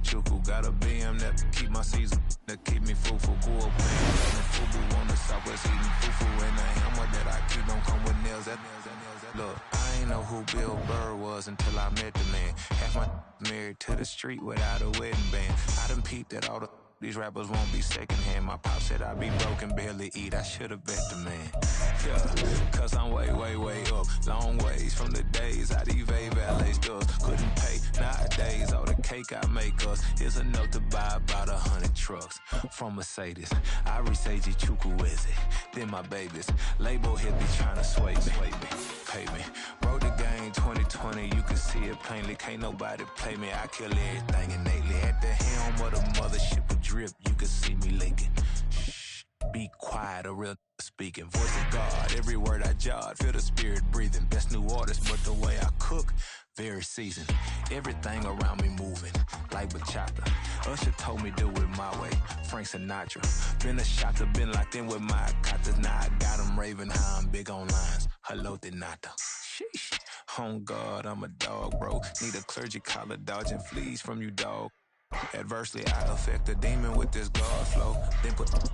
chuku. Got a BM that keep my season, that keep me fufu. Cool fubu on the southwest eating fufu. And the hammer that I keep don't come with nails. Look, I ain't know who Bill Burr was until I met the man. Half my married to the street without a wedding band. I done peeped that all these rappers won't be secondhand. My pop said I'd be broken, barely eat. I should've bet the man. Yeah, cause I'm way, way, way up. Long ways from the days I evade valet's doors. Couldn't pay nowadays. All the cake I make us is enough to buy about 100 trucks from Mercedes. I resage Chukwueze, then my babies. Label hit be trying to sway me. Pay me. Wrote the game 2020, you can see it plainly. Can't nobody play me. I kill everything innately. At the helm of the mothership with drip, you can see me linking. Shh, be quiet, a real speaking. Voice of God, every word I jot. Feel the spirit breathing. Best new artist, but the way I cook, very seasoned. Everything around me moving, like bachata. Usher told me do it my way. Frank Sinatra. Been a shotter, been locked in with my katas. Now I got them raving how I'm big on lines. Hello, Denata. Sheesh. On God, I'm a dog, bro. Need a clergy collar, dodging fleas from you, dog. Adversely, I affect a demon with this God flow. Then put out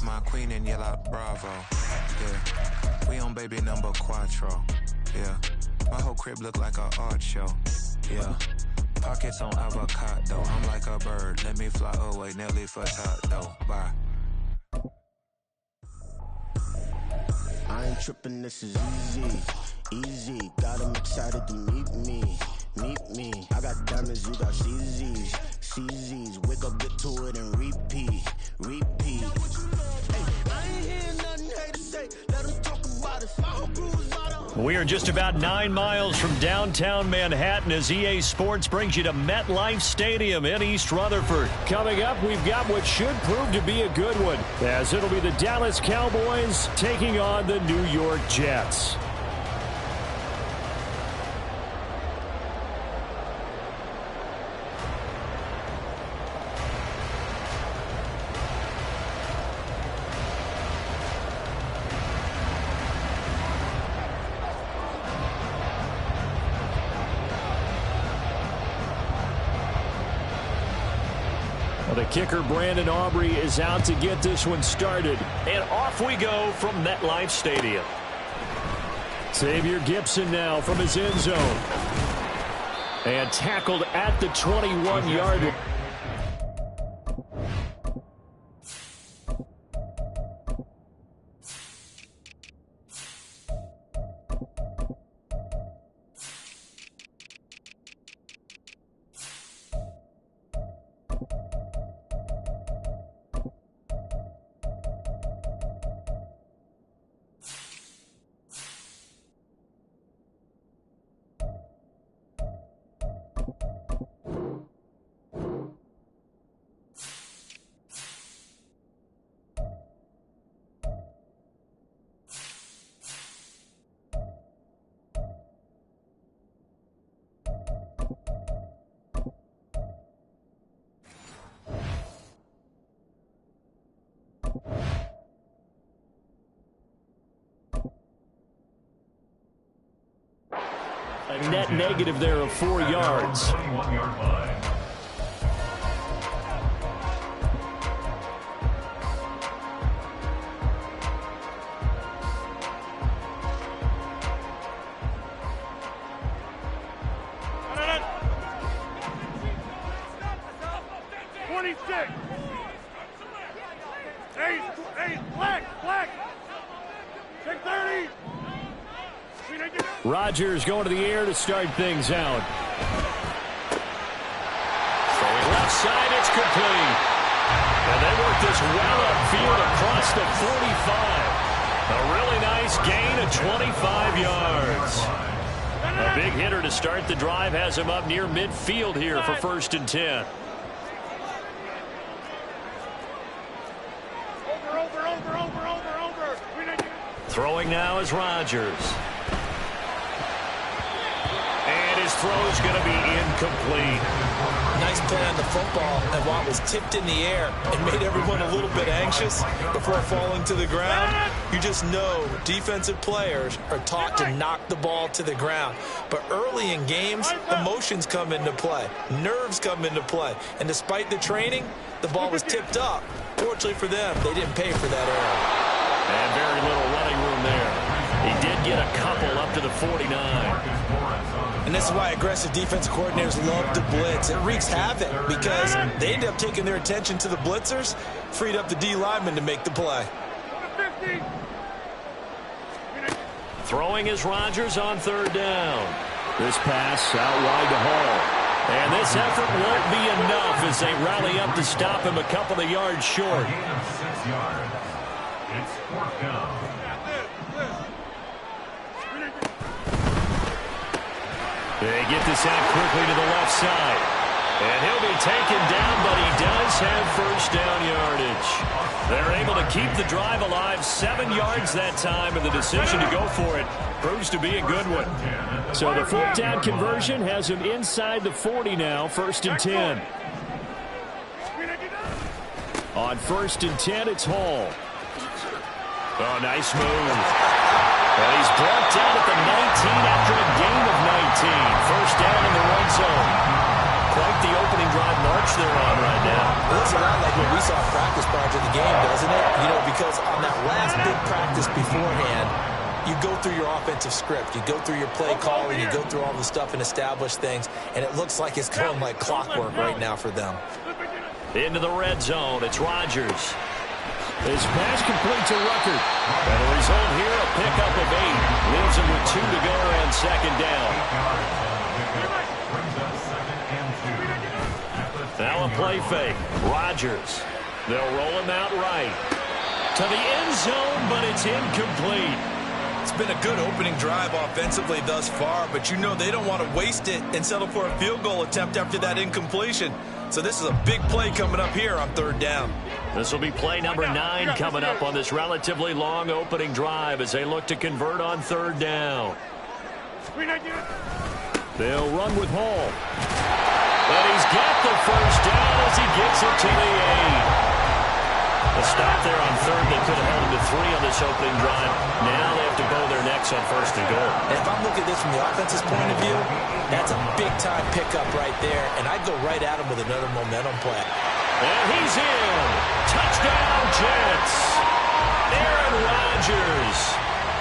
my queen and yell out bravo. Yeah, we on baby number quattro. Yeah, my whole crib look like an art show. Yeah, pockets on avocado. I'm like a bird, let me fly away. Nelly Furtado, bye. I ain't tripping, this is easy, easy. Got 'em excited to meet me. I got diamonds, you got CZs. Wake up, get to it, and repeat. Hey, I ain't hear nothing haters say. Let 'em talk about it. We are just about 9 miles from downtown Manhattan as EA Sports brings you to MetLife Stadium in East Rutherford. Coming up, we've got what should prove to be a good one, as it'll be the Dallas Cowboys taking on the New York Jets. The kicker, Brandon Aubrey, is out to get this one started. And off we go from MetLife Stadium. Xavier Gipson now from his end zone. And tackled at the 21-yard line. A net negative there of 4 yards. 21-yard line. Rodgers going to the air to start things out. Throwing left side, it's complete. And they work this well upfield across the 45. A really nice gain of 25 yards. A big hitter to start the drive has him up near midfield here for 1st and 10. Throwing now is Rodgers. And his throw is going to be incomplete. nice play on the football, and while it was tipped in the air and made everyone a little bit anxious before falling to the ground, you just know defensive players are taught to knock the ball to the ground. But early in games, emotions come into play, nerves come into play, and despite the training, the ball was tipped up. Fortunately for them, they didn't pay for that error. And very little running room there. He did get a couple up to the 49. And this is why aggressive defensive coordinators love to blitz. It wreaks havoc because they end up taking their attention to the blitzers, freed up the D lineman to make the play. Throwing is Rodgers on third down. This pass out wide to Hall. And this effort won't be enough as they rally up to stop him a couple of yards short. It's fourth down. They get this out quickly to the left side. And he'll be taken down, but he does have first down yardage. They're able to keep the drive alive, 7 yards that time, and the decision to go for it proves to be a good one. So the fourth down conversion has him inside the 40 now, 1st and 10. On 1st and 10, it's Hall. Oh, nice move. And he's brought down at the 19 after a gain of 19. First down in the red zone. Quite the opening drive march they're on right now. It looks a lot like what we saw practice prior to the game, doesn't it? You know, because on that last big practice beforehand, you go through your offensive script. You go through your play calling. You go through all the stuff and establish things. And it looks like it's going like clockwork right now for them. Into the red zone. It's Rodgers. His pass complete to Rucker. And the result here, a pickup of 8. Leaves him with 2 to go and second down. Now a play fake. Rodgers. They'll roll him out right. To the end zone, but it's incomplete. It's been a good opening drive offensively thus far, but you know they don't want to waste it and settle for a field goal attempt after that incompletion. So this is a big play coming up here on third down. This will be play number 9 coming up on this relatively long opening drive as they look to convert on third down. They'll run with Hall. And he's got the first down as he gets it to the 8. A stop there on third. They could have held him to 3 on this opening drive. Now they have to bow their necks on 1st and goal. And if I'm looking at this from the offense's point of view, that's a big-time pickup right there, and I'd go right at him with another momentum play. And he's in. Touchdown, Jets. Aaron Rodgers.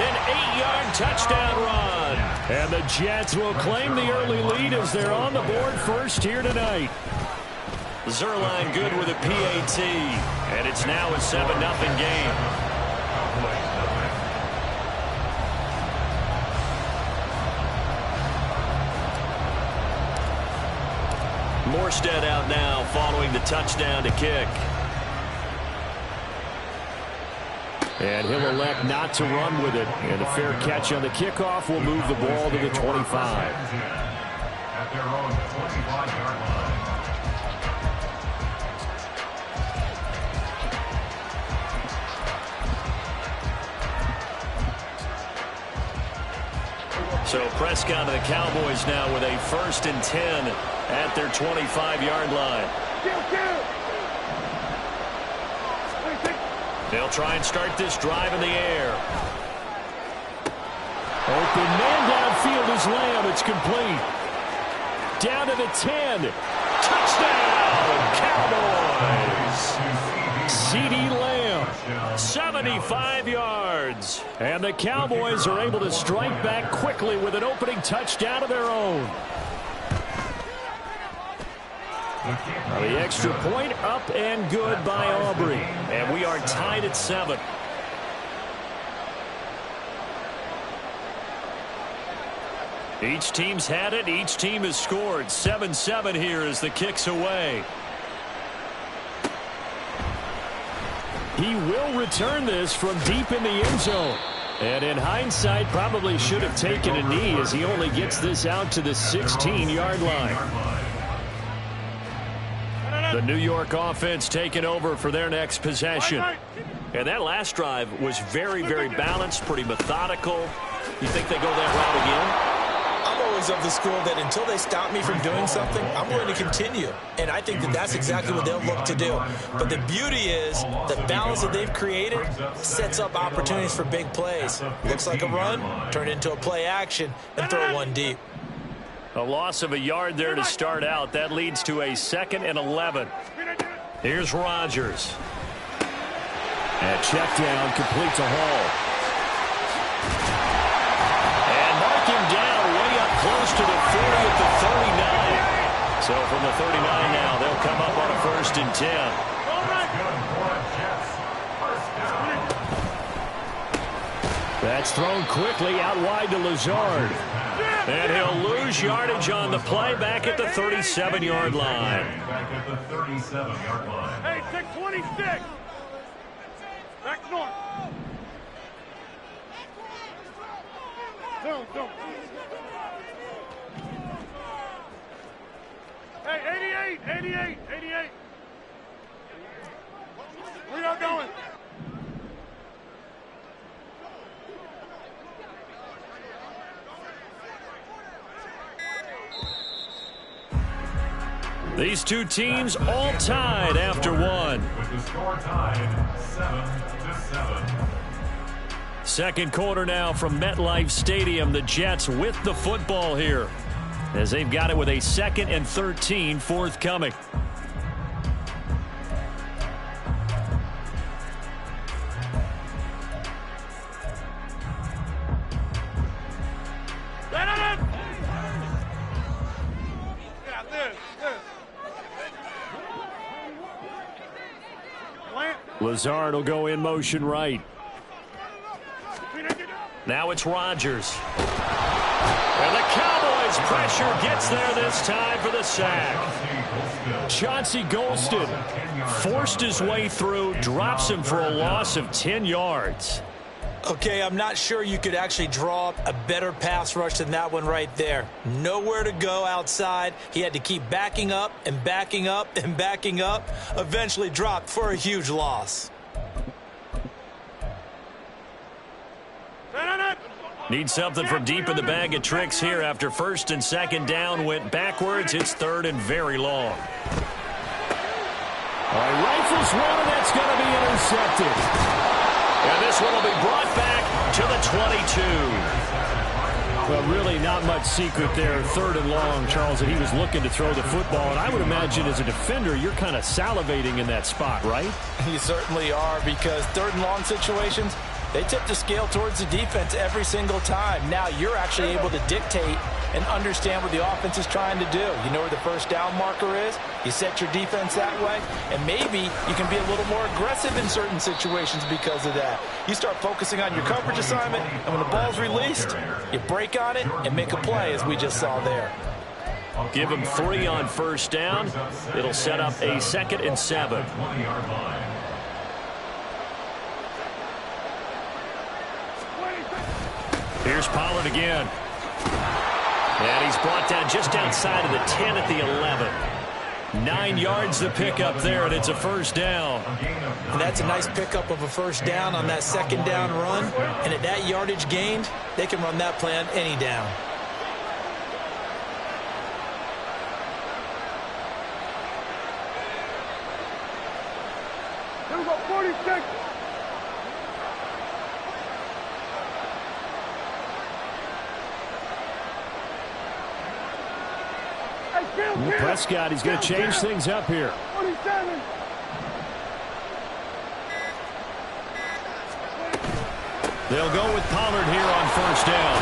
An 8-yard touchdown run. And the Jets will claim the early lead as they're on the board first here tonight. Zerline good with a PAT. And it's now a 7-0 game. Morstead out now following the touchdown to kick. And he'll elect not to run with it. And a fair catch on the kickoff will move the ball to the 25. At their own 25-yard line. So Prescott and the Cowboys now with a 1st and 10 at their 25-yard line. They'll try and start this drive in the air. Open man downfield is Lamb. It's complete. Down to the 10. Touchdown, Cowboys. CeeDee Lamb, 75 yards. And the Cowboys are able to strike back quickly with an opening touchdown of their own. Now the extra point up and good by Aubrey. And we are tied at 7. Each team's had it. Each team has scored. 7-7 here as the kick's away. He will return this from deep in the end zone. And in hindsight, probably should have taken a knee as he only gets this out to the 16-yard line. The New York offense taking over for their next possession. And that last drive was very, very balanced, pretty methodical. You think they go that route again? I'm always of the school that until they stop me from doing something, I'm going to continue. And I think that that's exactly what they'll look to do. But the beauty is the balance that they've created sets up opportunities for big plays. Looks like a run, turn into a play action, and throw one deep. A loss of a yard there to start out. That leads to a 2nd and 11. Here's Rodgers. And check down, completes a Hall. And mark him down way up close to the 40 at the 39. So from the 39 now, they'll come up on a 1st and 10. That's thrown quickly out wide to Lazard. And he'll lose yardage on the play back at the 37-yard line. Back at the 37-yard line. Hey, take 26. Back north. Don't. Hey, 88. Where y'all going? These two teams all tied after one. With the score tied 7-7. Second quarter now from MetLife Stadium. The Jets with the football here as they've got it with a 2nd and 13 forthcoming. Lazard will go in motion right. Now it's Rodgers. And the Cowboys pressure gets there this time for the sack. Chauncey Golston forced his way through, drops him for a loss of 10 yards. Okay, I'm not sure you could actually draw up a better pass rush than that one right there. Nowhere to go outside. He had to keep backing up and backing up and backing up. Eventually dropped for a huge loss. Need something from deep in the bag of tricks here after 1st and 2nd down went backwards. It's 3rd and very long. All right, rifles one, and that's going to be intercepted. And this one will be brought back to the 22. Well, really not much secret there. 3rd and long, Charles, and he was looking to throw the football. And I would imagine as a defender, you're kind of salivating in that spot, right? You certainly are, because 3rd and long situations, they tip the scale towards the defense every single time. Now you're actually able to dictate and understand what the offense is trying to do. You know where the 1st down marker is. You set your defense that way, and maybe you can be a little more aggressive in certain situations because of that. You start focusing on your coverage assignment, and when the ball's released, you break on it and make a play, as we just saw there. Give him 3 on 1st down. It'll set up a 2nd and 7. Here's Pollard again. And he's brought down just outside of the 10 at the 11. 9 yards to pick up there, and it's a 1st down. And that's a nice pickup of a 1st down on that 2nd down run. And at that yardage gained, they can run that play on any down. Here we go, 46. Prescott, he's going to change things up here. 47. They'll go with Pollard here on 1st down.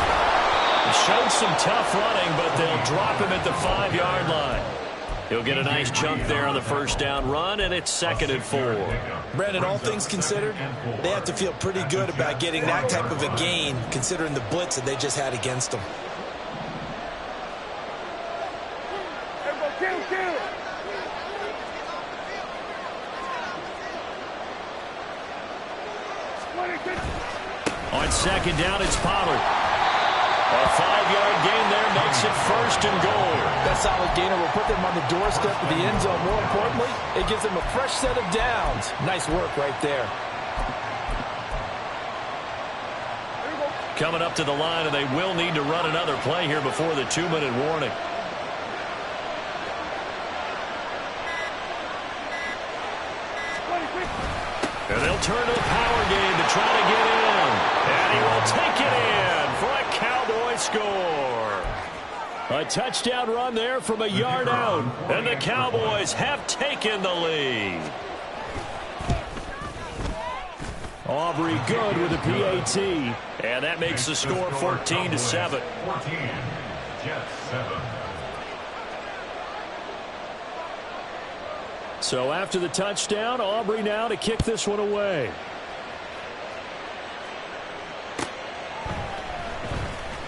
He showed some tough running, but they'll drop him at the 5-yard line. He'll get a nice chunk there on the 1st down run, and it's 2nd and 4. Brandon, all things considered, they have to feel pretty good about getting that type of a gain, considering the blitz that they just had against them. On 2nd down, it's Pollard. A 5-yard gain there makes it 1st and goal. That solid gainer will put them on the doorstep of the end zone. More importantly, it gives them a fresh set of downs. Nice work right there. coming up to the line, and they will need to run another play here before the 2-minute warning. And they'll turn to the power game to try to get in. And he will take it in for a Cowboy score. A touchdown run there from a yard out. And the Cowboys have taken the lead. Aubrey good with a PAT. And that makes the score 14-7. 14, Jets 7. So after the touchdown, Aubrey now to kick this one away.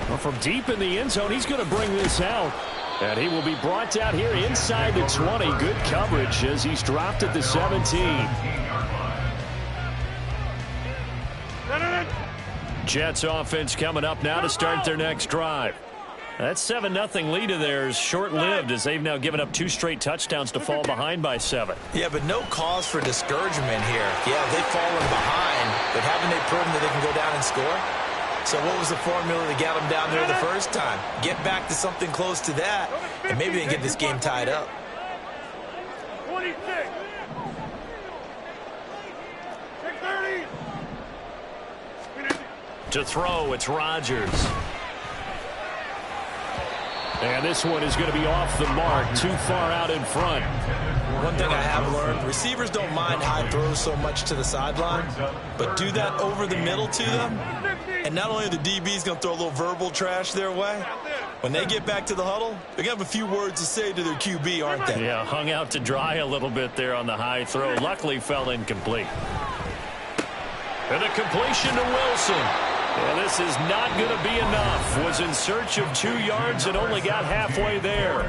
Well, from deep in the end zone, he's going to bring this out. And he will be brought down here inside the 20. Good coverage as he's dropped at the 17. Jets offense coming up now to start their next drive. That 7-0 lead of theirs short-lived as they've now given up 2 straight touchdowns to fall behind by 7. Yeah, but no cause for discouragement here. Yeah, they've fallen behind, but haven't they proven that they can go down and score? So what was the formula that got them down there the first time? Get back to something close to that, and maybe they can get this game tied up. 26. 630. To throw, it's Rodgers. And this one is going to be off the mark, too far out in front. One thing I have learned, receivers don't mind high throws so much to the sideline, but do that over the middle to them, and not only are the DBs going to throw a little verbal trash their way, when they get back to the huddle, they're going to have a few words to say to their QB, aren't they? Yeah, hung out to dry a little bit there on the high throw. Luckily fell incomplete. And a completion to Wilson. Well, this is not going to be enough. Was in search of 2 yards and only got halfway there.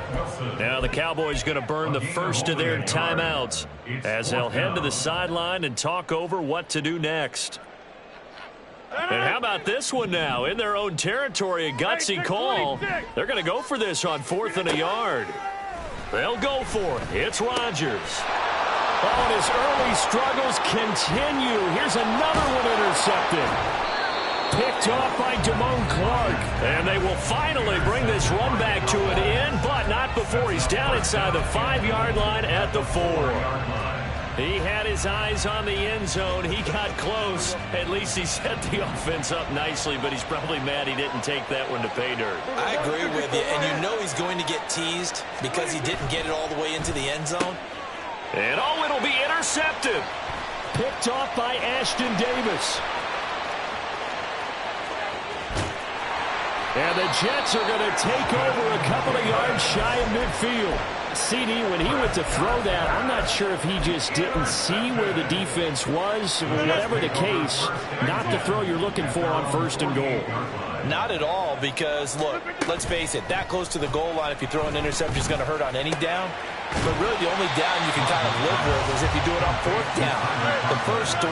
Now the Cowboys going to burn the first of their timeouts as they'll head to the sideline and talk over what to do next. And how about this one now? In their own territory, a gutsy call. They're going to go for this on 4th and a yard. They'll go for it. It's Rodgers. Oh, and his early struggles continue. Here's another one intercepted. Picked off by Damone Clark. And they will finally bring this run back to an end, but not before he's down inside the 5-yard line at the 4. He had his eyes on the end zone. He got close. At least he set the offense up nicely, but he's probably mad he didn't take that one to pay dirt. I agree with you, and you know he's going to get teased because he didn't get it all the way into the end zone. And oh, it'll be intercepted. Picked off by Ashton Davis. And the Jets are going to take over a couple of yards shy of midfield. CD, when he went to throw that, I'm not sure if he just didn't see where the defense was. Whatever the case, not the throw you're looking for on 1st and goal. Not at all, because, look, let's face it, that close to the goal line, if you throw an interception, is going to hurt on any down. But really, the only down you can kind of live with is if you do it on 4th down. The first 3,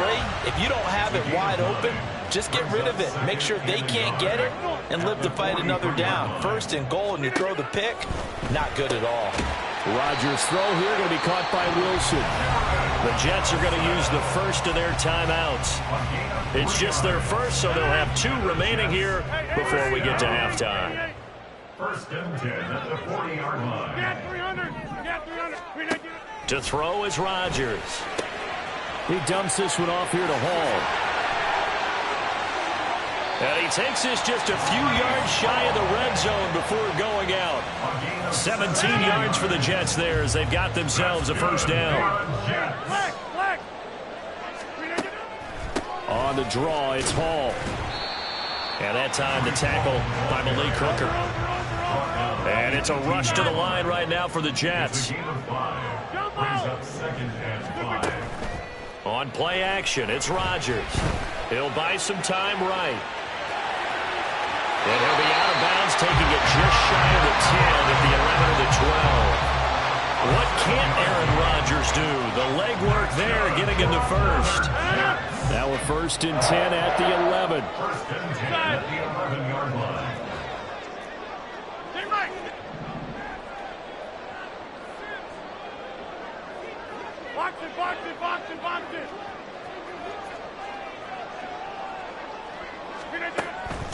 if you don't have it wide open, just get rid of it. Make sure they can't get it and live to fight another down. 1st and goal, and you throw the pick, not good at all. Rodgers' throw here going to be caught by Wilson. The Jets are going to use the first of their timeouts. It's just their first, so they'll have 2 remaining here before we get to halftime. 1st and 10 at the 40-yard line. Get 300. Get 300. To throw is Rodgers. He dumps this one off here to Hall. And he takes this just a few yards shy of the red zone before going out. 17 yards for the Jets there as they've got themselves a first down. On the draw, it's Hall. And that time the tackle by Malik Hooker. And it's a rush to the line right now for the Jets. On play action, it's Rodgers. He'll buy some time right. And he'll be out of bounds, taking it just shy of the 10 at the 11 or the 12. What can't Aaron Rodgers do? The legwork there, getting him to first. Now a 1st and 10 at the 11. 1st and 10 at the 11-yard line. Box it, box it, box it, box it.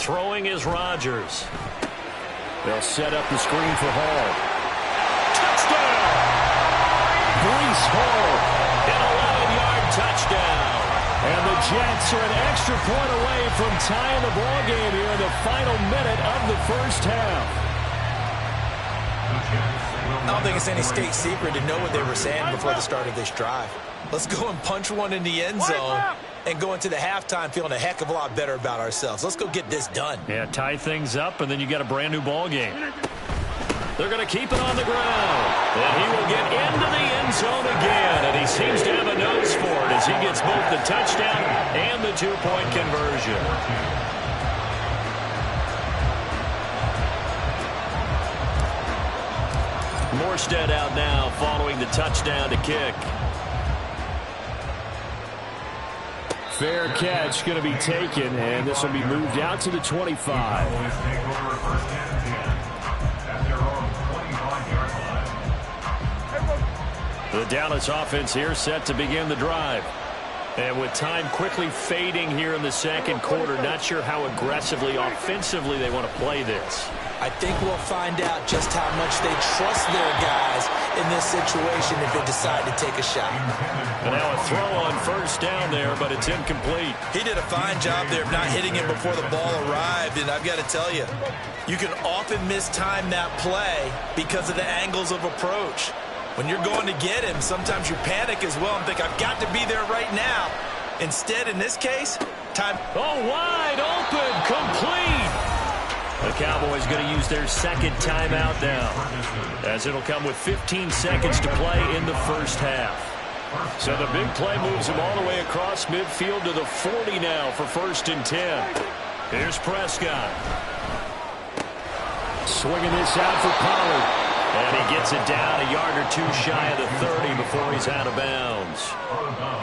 Throwing is Rodgers. They'll set up the screen for Hall. Touchdown! Breece Hall, an 11-yard touchdown. And the Jets are an extra point away from tying the ball game here in the final minute of the first half. I don't think it's any state secret to know what they were saying before the start of this drive. Let's go and punch one in the end zone and go into the halftime feeling a heck of a lot better about ourselves. Let's go get this done. Yeah, tie things up, and then you get a brand new ball game. They're going to keep it on the ground. And he will get into the end zone again. And he seems to have a nose for it as he gets both the touchdown and the two-point conversion. Morstead out now following the touchdown to kick. Fair catch going to be taken, and this will be moved out to the 25. The Dallas offense here set to begin the drive. And with time quickly fading here in the second quarter, not sure how aggressively, offensively they want to play this. I think we'll find out just how much they trust their guys in this situation if they decide to take a shot. And now a throw on first down there, but it's incomplete. He did a fine job there of not hitting him before the ball arrived, and I've got to tell you, you can often mistime that play because of the angles of approach. When you're going to get him, sometimes you panic as well and think, I've got to be there right now. Instead, in this case, time. Oh, wide open, complete. The Cowboys going to use their second timeout now, as it'll come with 15 seconds to play in the first half. So the big play moves them all the way across midfield to the 40 now for 1st and 10. Here's Prescott. Swinging this out for Pollard. And he gets it down a yard or two shy of the 30 before he's out of bounds.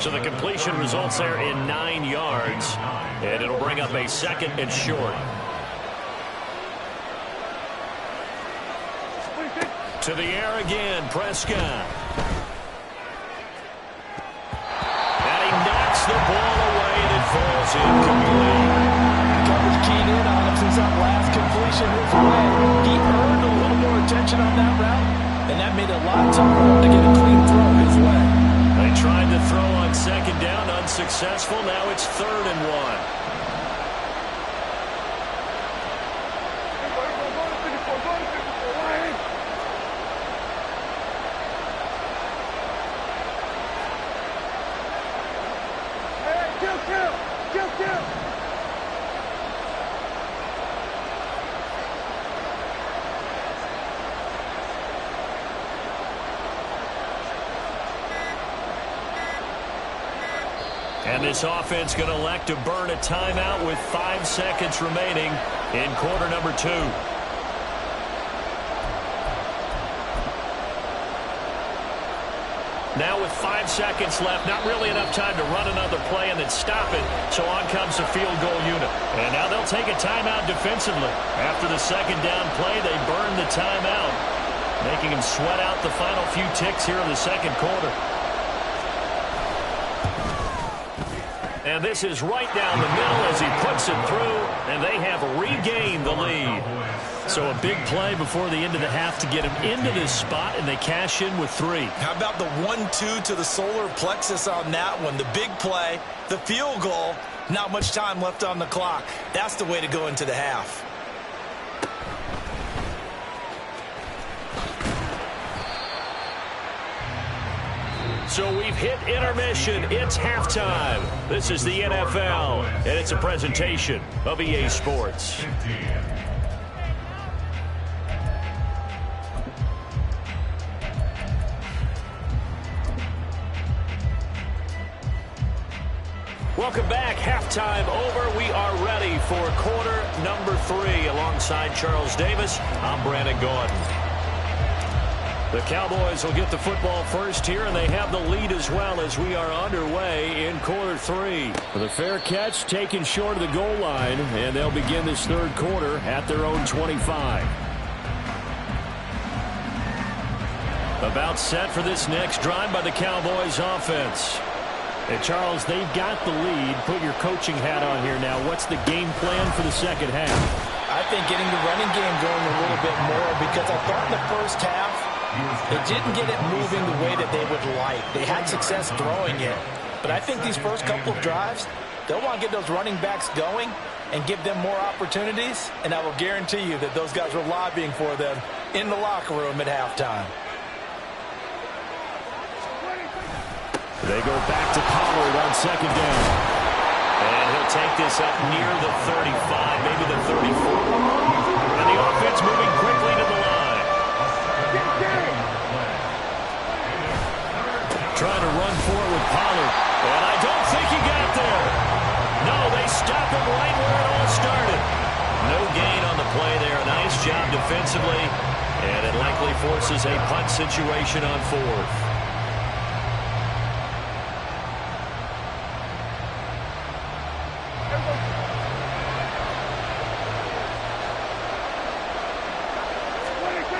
So the completion results there in 9 yards. And it'll bring up a 2nd and short. To the air again, Prescott. And he knocks the ball away and it falls incomplete. Coverage keyed in on him since that last completion his way. He earned a little more attention on that route, and that made it a lot tougher for him to get a clean throw his way. They tried to throw on 2nd down, unsuccessful. Now it's 3rd and 1. And this offense going to elect to burn a timeout with 5 seconds remaining in quarter number 2. Now with 5 seconds left, not really enough time to run another play and then stop it. So on comes the field goal unit. And now they'll take a timeout defensively. After the 2nd down play, they burn the timeout, making them sweat out the final few ticks here in the second quarter. And this is right down the middle as he puts it through, and they have regained the lead. So a big play before the end of the half to get him into this spot, and they cash in with 3. How about the 1-2 to the solar plexus on that one? The big play, the field goal, not much time left on the clock. That's the way to go into the half. So we've hit intermission. It's halftime. This is the NFL, and it's a presentation of EA Sports. Welcome back. Halftime over. We are ready for quarter number 3. Alongside Charles Davis, I'm Brandon Gordon. The Cowboys will get the football first here, and they have the lead as well as we are underway in quarter 3. The fair catch taken short of the goal line, and they'll begin this third quarter at their own 25. About set for this next drive by the Cowboys offense. And Charles, they've got the lead. Put your coaching hat on here now. What's the game plan for the second half? I think getting the running game going a little bit more, because I thought in the first half they didn't get it moving the way that they would like. They had success throwing it. But I think these first couple of drives, they'll want to get those running backs going and give them more opportunities. And I will guarantee you that those guys were lobbying for them in the locker room at halftime. They go back to Pollard on second down. And he'll take this up near the 35, maybe the 34. And the offense moving quickly to the line. Trying to run forward with Pollard. And I don't think he got there. No, they stop him right where it all started. No gain on the play there. Nice job defensively. And it likely forces a punt situation on fourth.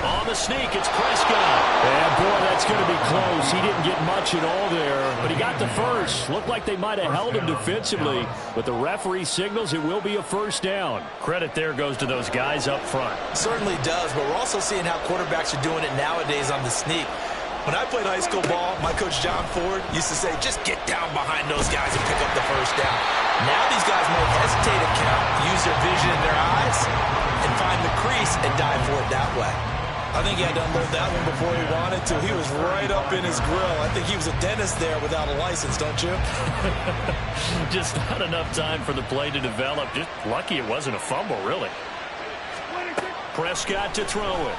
On the sneak, it's Prescott. And boy, that's going to be close. He didn't get much at all there, but he got the first. Looked like they might have held him defensively, but the referee signals it will be a first down. Credit there goes to those guys up front. Certainly does, but we're also seeing how quarterbacks are doing it nowadays on the sneak. When I played high school ball, my coach John Ford used to say, just get down behind those guys and pick up the first down. Now these guys might hesitate to count, use their vision in their eyes, and find the crease and dive for it that way. I think he had to unload that one before he wanted to. He was right up in his grill. I think he was a dentist there without a license, don't you? Just not enough time for the play to develop. Just lucky it wasn't a fumble, really. Prescott to throw it.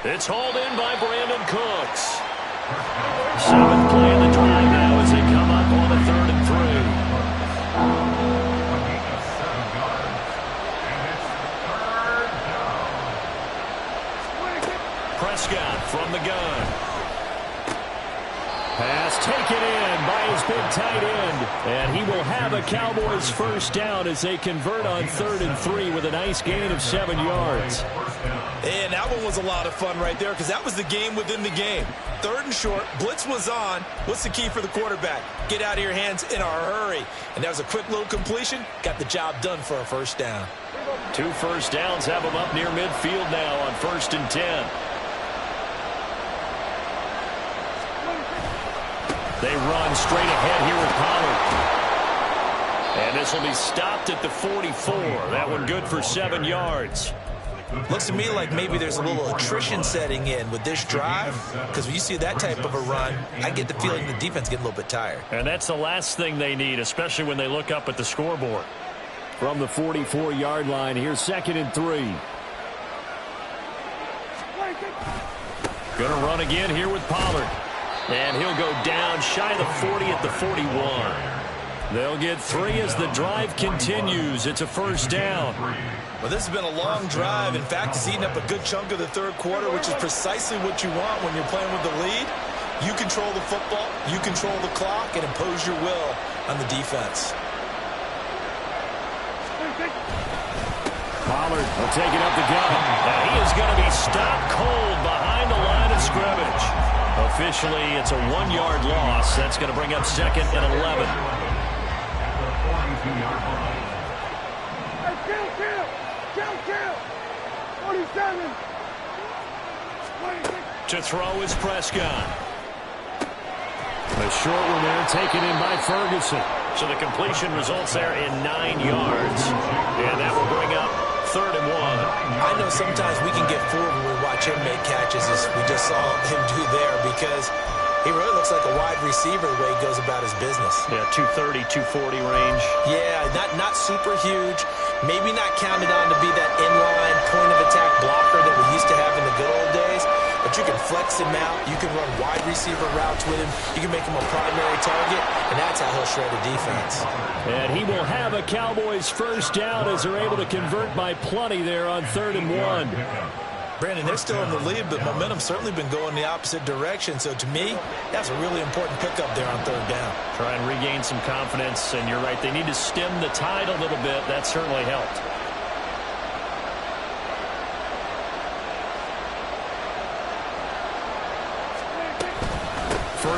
It's hauled in by Brandon Cooks. Seventh play of the drive now as they come up on the 3rd and 3. Prescott from the gun. Pass taken in by his big tight end. And he will have a Cowboys first down as they convert on 3rd and 3 with a nice gain of 7 yards. And that one was a lot of fun right there, because that was the game within the game. 3rd and short, blitz was on. What's the key for the quarterback? Get out of your hands in a hurry. And that was a quick little completion. Got the job done for a first down. 2 first downs have him up near midfield now on 1st and 10. They run straight ahead here with Pollard. And this will be stopped at the 44. That one good for 7 yards. Looks to me like maybe there's a little attrition setting in with this drive, because when you see that type of a run, I get the feeling the defense getting a little bit tired. And that's the last thing they need, especially when they look up at the scoreboard. From the 44-yard line, here's 2nd and 3. Going to run again here with Pollard. And he'll go down shy of the 40 at the 41. They'll get 3 as the drive continues. It's a first down. Well, this has been a long drive. In fact, it's eaten up a good chunk of the 3rd quarter, which is precisely what you want when you're playing with the lead. You control the football, you control the clock, and impose your will on the defense. Pollard will take it up the gut. Now he is going to be stopped cold behind the line of scrimmage. Officially, it's a 1-yard loss. That's going to bring up 2nd and 11. Kill. 47. To throw is Prescott. The short one there taken in by Ferguson. So the completion results there in 9 yards. And that will bring up 3rd and 1. I know sometimes we can get fooled when we watch him make catches, as we just saw him do there, because he really looks like a wide receiver the way he goes about his business. Yeah, 230, 240 range. Yeah, not super huge. Maybe not counted on to be that inline point-of-attack blocker that we used to have in the good old days. But you can flex him out. You can run wide receiver routes with him. You can make him a primary target, and that's how he'll shred a defense. And he will have a Cowboys first down as they're able to convert by plenty there on 3rd and 1. Brandon, they're still in the lead, but momentum's certainly been going the opposite direction. So to me, that's a really important pickup there on 3rd down. Try and regain some confidence, and you're right. They need to stem the tide a little bit. That certainly helped.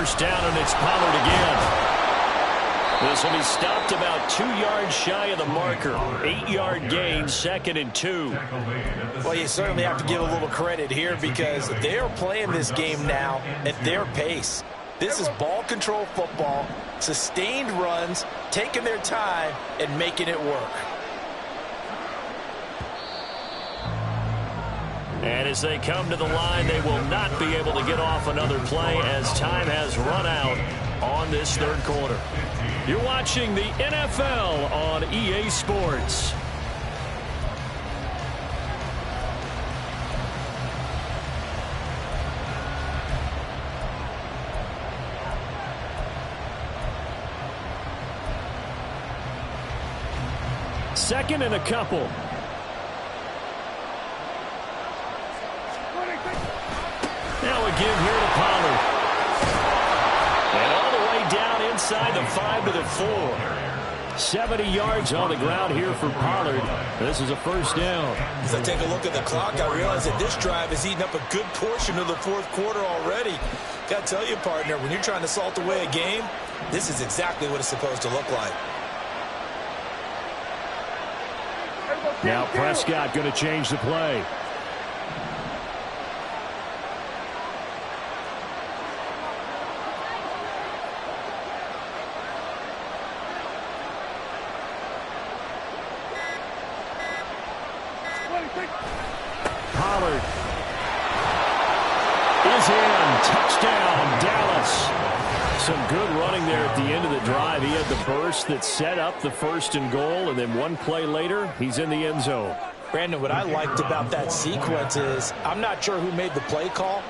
first down, and it's Pollard again. This will be stopped about 2 yards shy of the marker. 8-yard gain, 2nd and 2. Well, you certainly have to give a little credit here because they are playing this game now at their pace. This is ball control football, sustained runs, taking their time, and making it work. And as they come to the line, they will not be able to get off another play as time has run out on this third quarter. You're watching the NFL on EA Sports. Second and a couple. Now a give here to Pollard. And all the way down inside the 5 to the 4. 70 yards on the ground here for Pollard. This is a first down. As I take a look at the clock, I realize that this drive has eaten up a good portion of the fourth quarter already. Got to tell you, partner, when you're trying to salt away a game, this is exactly what it's supposed to look like. Now Prescott going to change the play. Pollard is in. Touchdown, Dallas. Some good running there at the end of the drive. He had the burst that set up the 1st and goal, and then one play later, he's in the end zone. Brandon, what I liked about that sequence is I'm not sure who made the play call,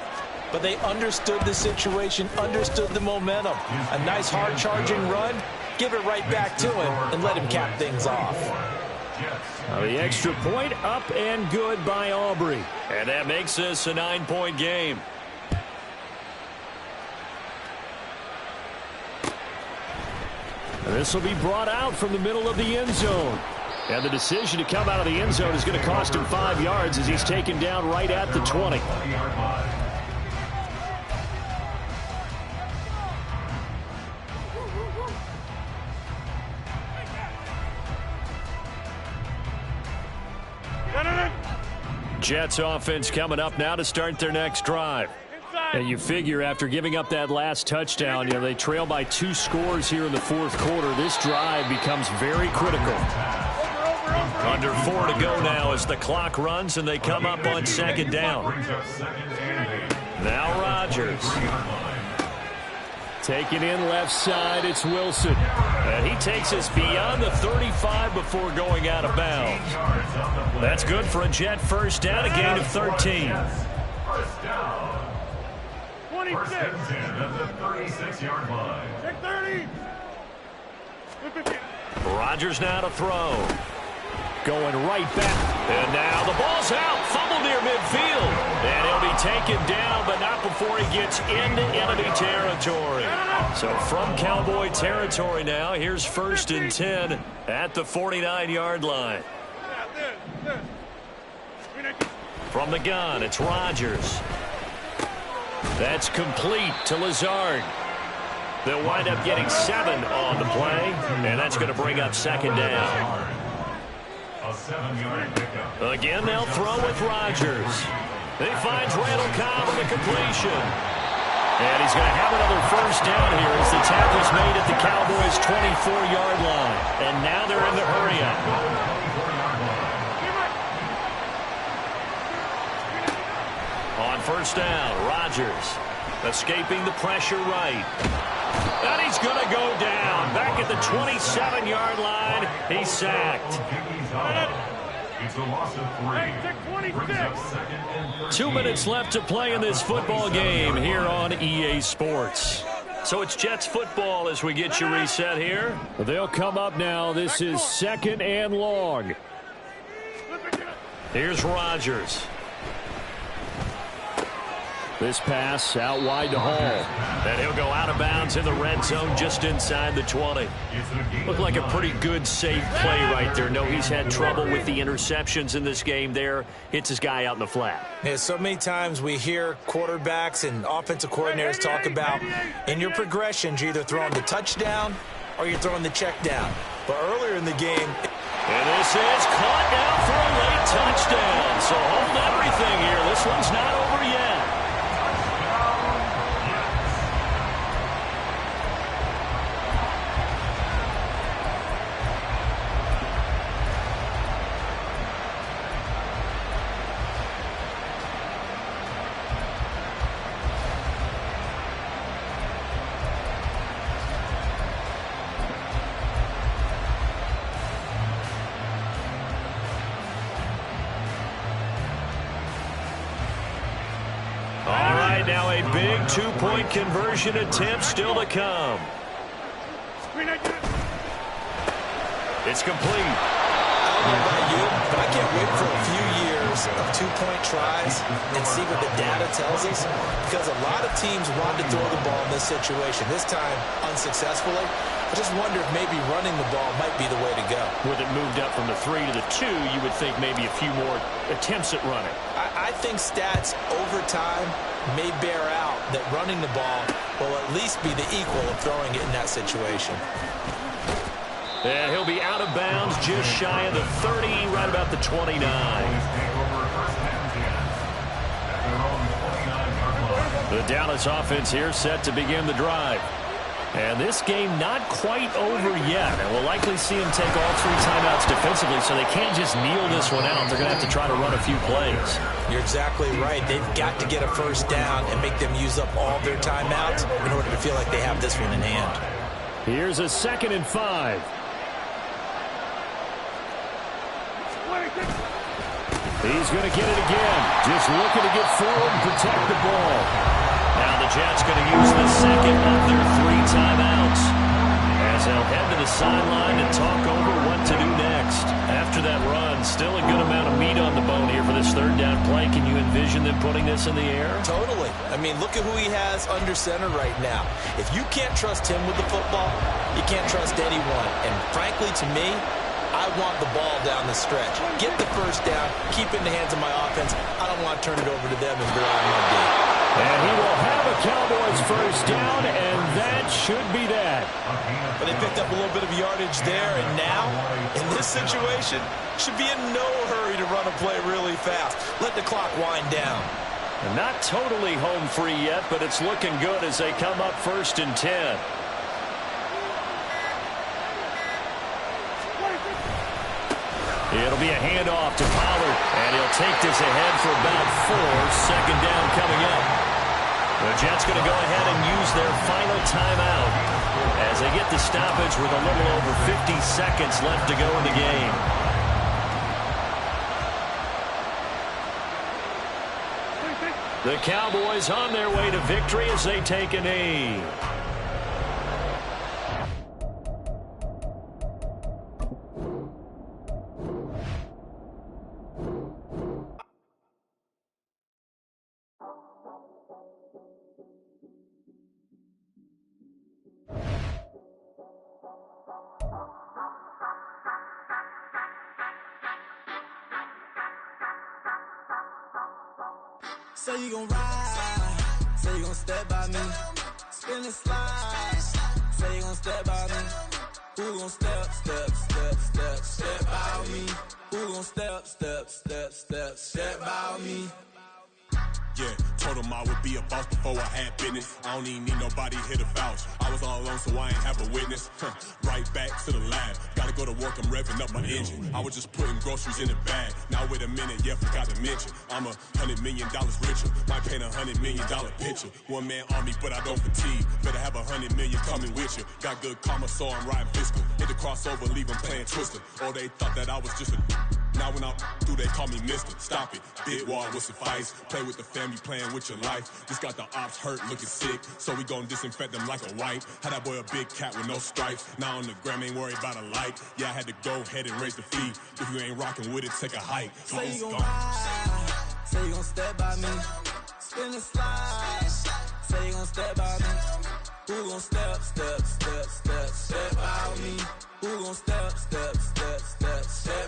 but they understood the situation, understood the momentum. A nice hard-charging run, give it right back to him, and let him cap things off. The extra point up and good by Aubrey. And that makes this a 9-point game. And this will be brought out from the middle of the end zone. And the decision to come out of the end zone is going to cost him 5 yards as he's taken down right at the 20. Jets offense coming up now to start their next drive. And you figure after giving up that last touchdown, they trail by 2 scores here in the fourth quarter. This drive becomes very critical. Under 4 to go now as the clock runs and they come up on 2nd down. Now Rodgers. Taking in left side, it's Wilson. And he takes us beyond the 35 before going out of bounds. That's good for a Jet first down, a gain of 13. First down. 26. First and 10 at the 36-yard line. Check 30. Rodgers now to throw. Going right back. And now the ball's out. Fumble near midfield. And he'll be taken down, but not before he gets into enemy territory. So from Cowboy territory now, here's 1st and 10 at the 49-yard line. From the gun, it's Rodgers. That's complete to Lazard. They'll wind up getting 7 on the play, and that's going to bring up 2nd down. A 7-yard pickup. Again, they'll throw with Rodgers. He finds Randall Cobb on the completion. And he's going to have another first down here as the tackle's made at the Cowboys' 24-yard line. And now they're in the hurry-up. On first down, Rodgers escaping the pressure right. And he's going to go down. Back at the 27-yard line, he's sacked. It's a loss of 3. Brings up 2nd and 2 minutes left to play in this football game here on EA Sports. So it's Jets football as we get you reset here. They'll come up now. This is 2nd and long. Here's Rodgers. This pass out wide to Hall. And he'll go out of bounds in the red zone just inside the 20. Looked like a pretty good, safe play right there. No, he's had trouble with the interceptions in this game there. Hits his guy out in the flat. Yeah, so many times we hear quarterbacks and offensive coordinators talk about in your progressions, you're either throwing the touchdown or you're throwing the check down. But earlier in the game... And this is caught now for a late touchdown. So hold everything here. This one's not over yet. Now a big two-point conversion attempt still to come. It's complete. I don't know about you, but I can't wait for a few years of two-point tries and see what the data tells us, because a lot of teams want to throw the ball in this situation, this time unsuccessfully. I just wonder if maybe running the ball might be the way to go. With it moved up from the 3 to the 2, you would think maybe a few more attempts at running. I think stats over time may bear out that running the ball will at least be the equal of throwing it in that situation. And he'll be out of bounds just shy of the 30, right about the 29. The Dallas offense here set to begin the drive. And this game not quite over yet. And we'll likely see them take all 3 timeouts defensively, so they can't just kneel this one out. They're going to have to try to run a few plays. You're exactly right. They've got to get a first down and make them use up all their timeouts in order to feel like they have this one in hand. Here's a 2nd and 5. He's going to get it again. Just looking to get forward and protect the ball. Now the Jets going to use the second of their 3 timeouts as they'll head to the sideline and talk over what to do next. After that run, still a good amount of meat on the bone here for this 3rd down play. Can you envision them putting this in the air? Totally. I mean, look at who he has under center right now. If you can't trust him with the football, you can't trust anyone. And frankly, to me, I want the ball down the stretch. Get the first down, keep it in the hands of my offense. I don't want to turn it over to them and rely on my D. And he will have a Cowboys first down, and that should be that. But they picked up a little bit of yardage there, and now, in this situation, should be in no hurry to run a play really fast. Let the clock wind down. And not totally home free yet, but it's looking good as they come up 1st and 10. It'll be a handoff to Pollard, and he'll take this ahead for about 4. 2nd down coming up. The Jets going to go ahead and use their final timeout as they get the stoppage with a little over 50 seconds left to go in the game. The Cowboys on their way to victory as they take a knee. Say you gon' ride, say you gon' step by me, spin and slide, say you gon' step by me, who gon' step by me, who gon' step by me. Yeah, told him I would be a boss before I had business. I don't even need nobody here to vouch. I was all alone, so I ain't have a witness. Right back to the lab. Gotta go to work, I'm revving up my engine. I was just putting groceries in the bag. Now wait a minute, yeah, forgot to mention. I'm $100 million richer. Might paint $100 million picture. One man army, but I don't fatigue. Better have $100 million coming with you. Got good karma, so I'm riding fiscal. Hit the crossover, leave them playing Twister. Or they thought that I was just a... Now when I'm through, they call me Mister. Stop it. Big wall will suffice. Play with the family, playing with your life. Just got the ops hurt, looking sick. So we gon' disinfect them like a wipe. Had that boy a big cat with no stripes. Now on the gram, ain't worried about a light. Yeah, I had to go ahead and raise the fee. If you ain't rocking with it, take a hike. Say you gon' ride, say you gon' step by me, spin and slide. Say you gon' step by me. Who gon' step by me? Who gon' step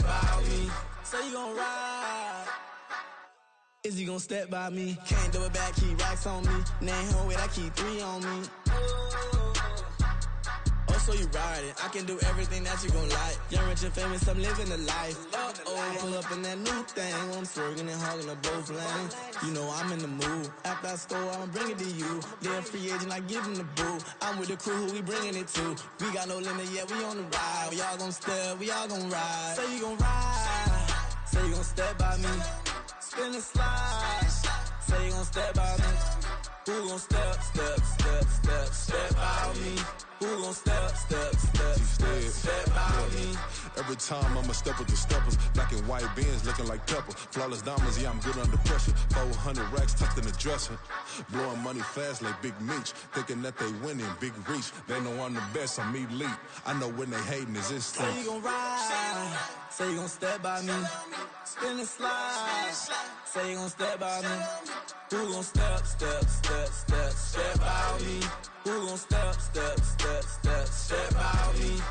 by me? Say you gon' ride. Is he gon' step by me? Can't do it back, keep racks on me. Name home with, I keep 3 on me. Oh, so you riding. I can do everything that you gon' like. Young, rich, and famous, I'm living the life. Uh-oh, pull up in that new thing. I'm swerving and hogging the both lanes. You know I'm in the mood. After I score, I'ma bring it to you. They're a free agent, I give them the boo. I'm with the crew, who we bringing it to. We got no limit, yeah, we on the ride. We all gon' step, we all gon' ride. Say you gon' ride. Say you gon' step by me. Spin and slide. Say you gon' step by me. Who gon' step by me? Who gon' step by me? Every time I'ma step with the steppers. Black and white beans looking like pepper. Flawless diamonds, yeah, I'm good under pressure. 400 racks tucked in the dresser. Blowing money fast like Big Meech. Thinking that they winning, big reach. They know I'm the best, I'm elite. I know when they hating is instinct. Say you gon' ride. Say you gon' step by me. Spin and slide. Say you gon' step by me. Who gon' step by me? Who gon' step by me?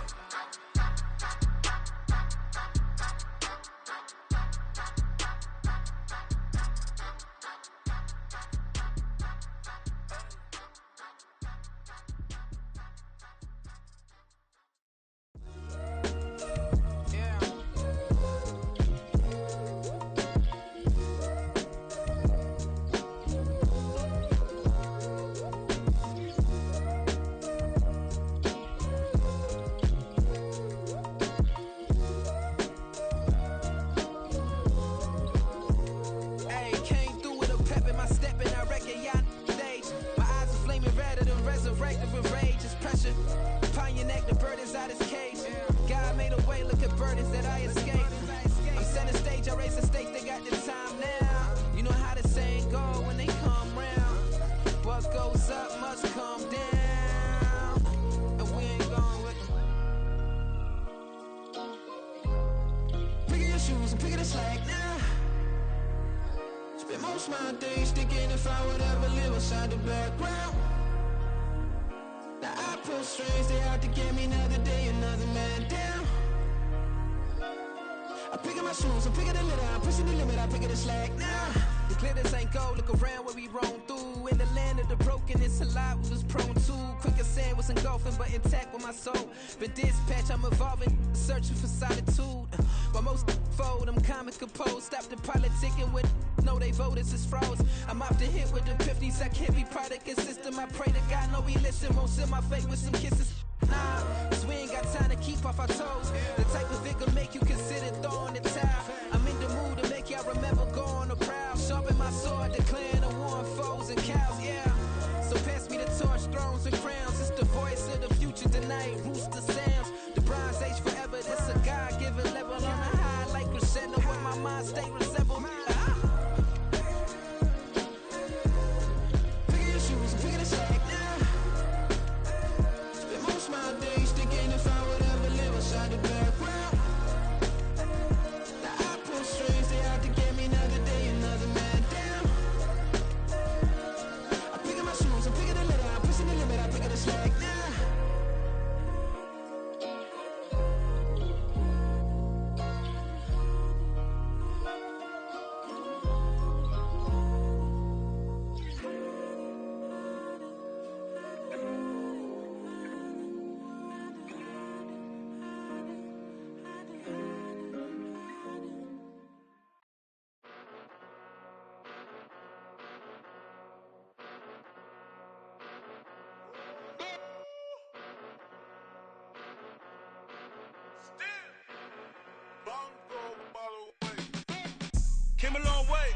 Came a long way,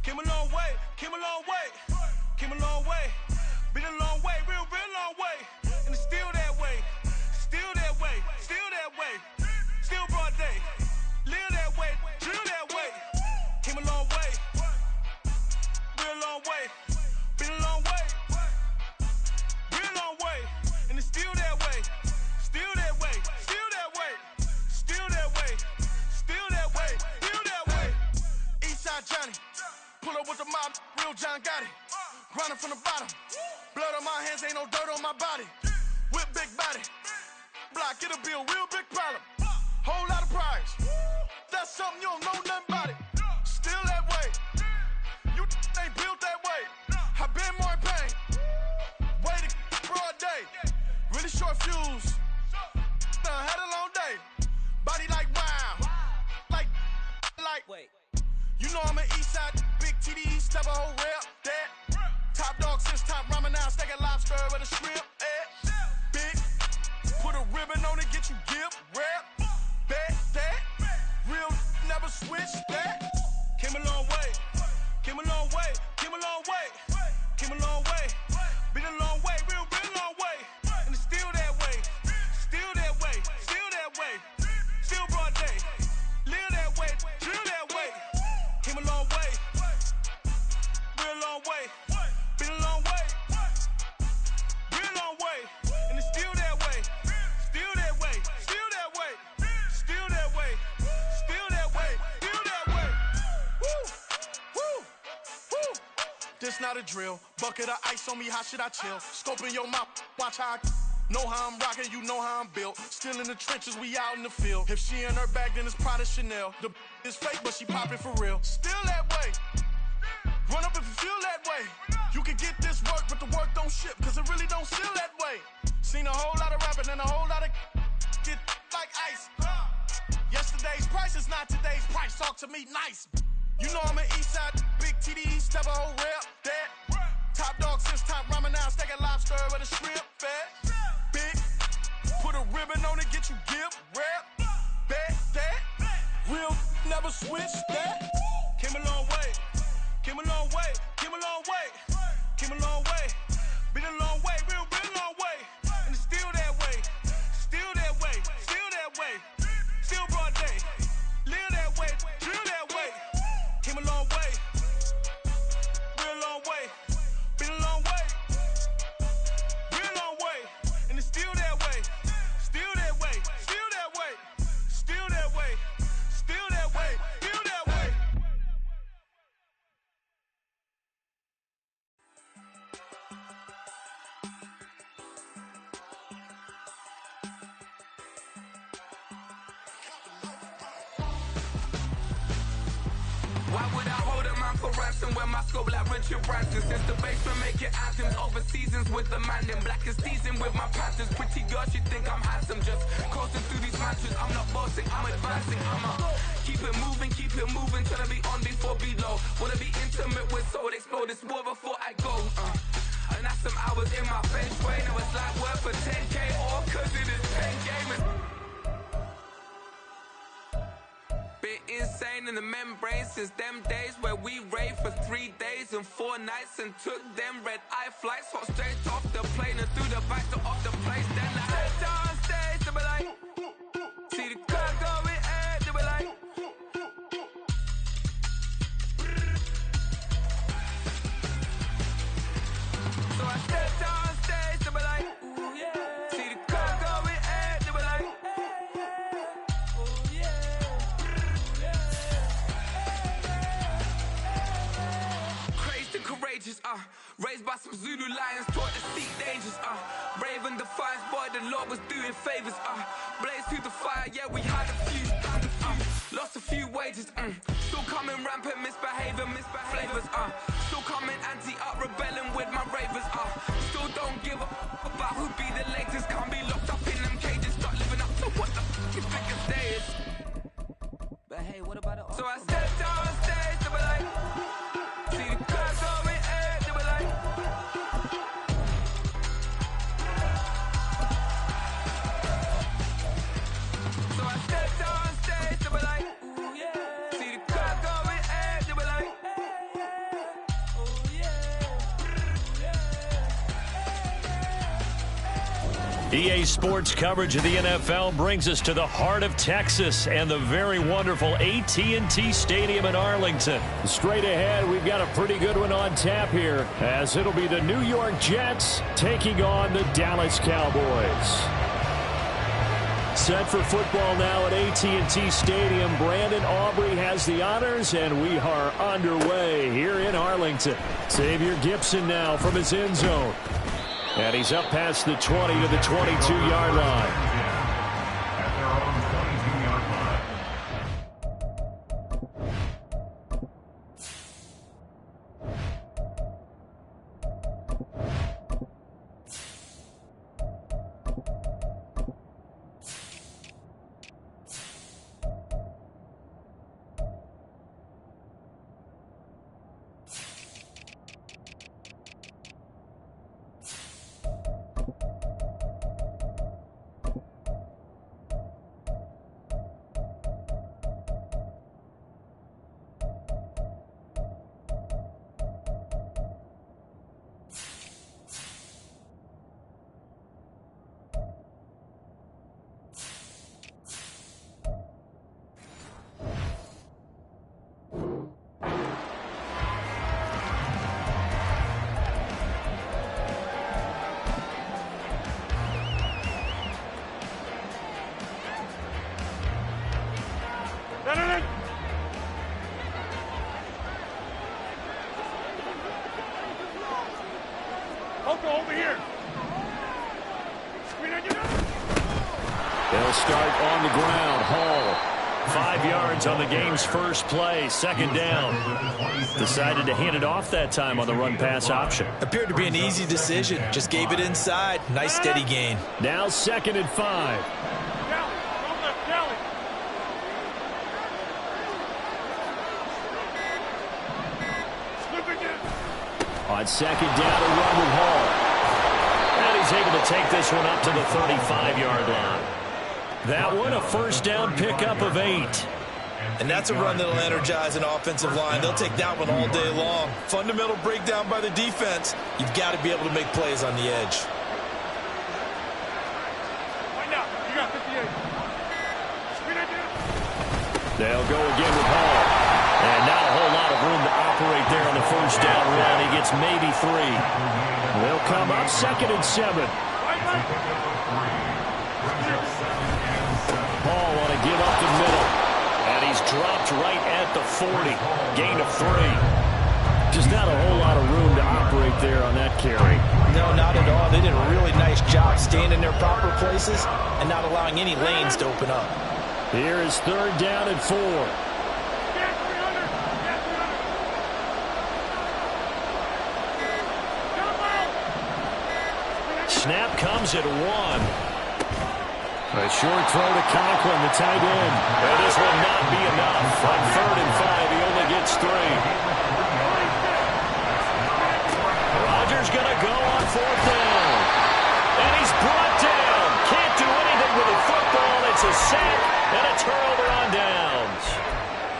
came a long way, came a long way, came a long way. Been a long way, real long way. And it's still that way, still that way, still that way. Still broad day, live that way, drill that way. Came a long way, real long way. Been a long way, real long way. And it's still that way, still that way, still that way, still that way, still that way, still that way. Eastside Johnny, pull up with the mob, real Johnny. John got it. Grinding from the bottom. Blood on my hands, ain't no dirt on my body. Whip big body. Block, it'll be a real big problem. Whole lot of prize. That's something you don't know nothing about it. Still that way. You ain't built that way. I been more in pain. Way to broad day. Really short fuse. Had a long day. Body like wow. Like. Wait. You know I'm an east side. Big TDE, step a whole rep. That. Top dog since top ramen now. Steak and lobster with a shrimp. Big. Put a ribbon on it, get you gift. Rep. Bet that. Real never switch that. Came a long way. Came a long way. Came a long way. Came a long way. Been a long way. Real long way. And it's still that way. Still that way. Still that way. Still broad day. Live that way. Drill that way. Came a long way. Real long way. Been a long way. Real long way. And it's still that way. Still that way. Still that way. Still that way. Still that way. Still that way. Woo. Woo. Woo. This not a drill. Bucket of ice on me, how should I chill? Scope in your mouth, watch how I know how I'm rocking, you know how I'm built. Still in the trenches, we out in the field. If she in her bag, then it's Prada Chanel. The is fake, but she poppin' for real. Still that way. Run up if you feel that way. You can get this work, but the work don't ship, cause it really don't feel that way. Seen a whole lot of rapping and a whole lot of get like ice. Yesterday's price is not today's price. Talk to me nice. You know I'm an east side, big TDE, step a whole rep. That. Top dog since top ramen now. Steak and lobster with a shrimp. Fat. Big. Put a ribbon on it, get you gift. Rep. Bet that. Real never switch that. Came a long way. Came a long way. Came a long way. Came a long way. Been a long way. Real long way. And it's still that way. Still that way. Still that way. Still broad day. Live that way. Drill that way. Came a long way. Real long way. Been a long way. Real long way. And it's still that way. Still that way. Still that way. Still that way. Still that way. Still that way. Why would I hold a man for ransom when my scope like Richard Branson? Since the basement making anthems over seasons with the man in black is seasoned with my Panthers. Pretty girls, you think I'm handsome, just coasting through these mantras. I'm not bossing, I'm advancing. I'ma keep it moving, trying to be on before below. Wanna be intimate with soul, explode this war before I go. And that's some hours in my bench way. Now it's like work for 10K or cause it is 10 gamers. Been insane in the membrane since them days where we raved for 3 days and 4 nights and took them red eye flights, hot straight off the plane and through the back door of the place. Then I head down stage, they be like, see the crowd going ahead, they be like, so I step down stage, they be like, ooh yeah, see the crowd going ahead, they be like, ooh yeah. Crazed and courageous, raised by some Zulu lions, taught to seek dangers, brave and defiant, boy, the Lord was doing favors, blaze through the fire, yeah, we had a few, lost a few wages, still coming rampant, misbehaving, flavors, still coming anti-up, rebelling with my ravers, still don't give up about who be the latest, can't be locked up in them cages, start living up to what the f*** you think of days. But hey, what about it? So I step down stage, they be like, see the crowd going ahead, they be like, so I step down stage, they be like, ooh yeah, see the crowd going ahead, they be like, ooh yeah. EA Sports coverage of the NFL brings us to the heart of Texas and the very wonderful AT&T Stadium in Arlington. Straight ahead, we've got a pretty good one on tap here, as it'll be the New York Jets taking on the Dallas Cowboys. Set for football now at AT&T Stadium. Brandon Aubrey has the honors, and we are underway here in Arlington. Xavier Gipson now from his end zone. And he's up past the 20 to the 22-yard line. Over here. They'll start on the ground. Hall, 5 yards on the game's first play. Second down. Decided to hand it off that time on the run-pass option. Appeared to be an easy decision. Just gave it inside. Nice steady gain. Now 2nd and 5. On 2nd down, a run with Hall. And he's able to take this one up to the 35-yard line. That one, a first down pickup of 8. And that's a run that'll energize an offensive line. They'll take that one all day long. Fundamental breakdown by the defense. You've got to be able to make plays on the edge. Find out. You got 58. They'll go again with Hall. And not a whole lot of room to operate there on the first down run. He gets maybe 3. They'll come up 2nd and 7. Hall want to give up the middle. And he's dropped right at the 40. Gain of 3. Just not a whole lot of room to operate there on that carry. No, not at all. They did a really nice job staying in their proper places and not allowing any lanes to open up. Here is 3rd down and 4. Snap comes at 1. A short throw to Conklin, the tight end. And this will not be enough. On 3rd and 5, he only gets 3. Rodgers going to go on 4th down. And he's brought down. Can't do anything with the football. It's a sack and a turnover on downs.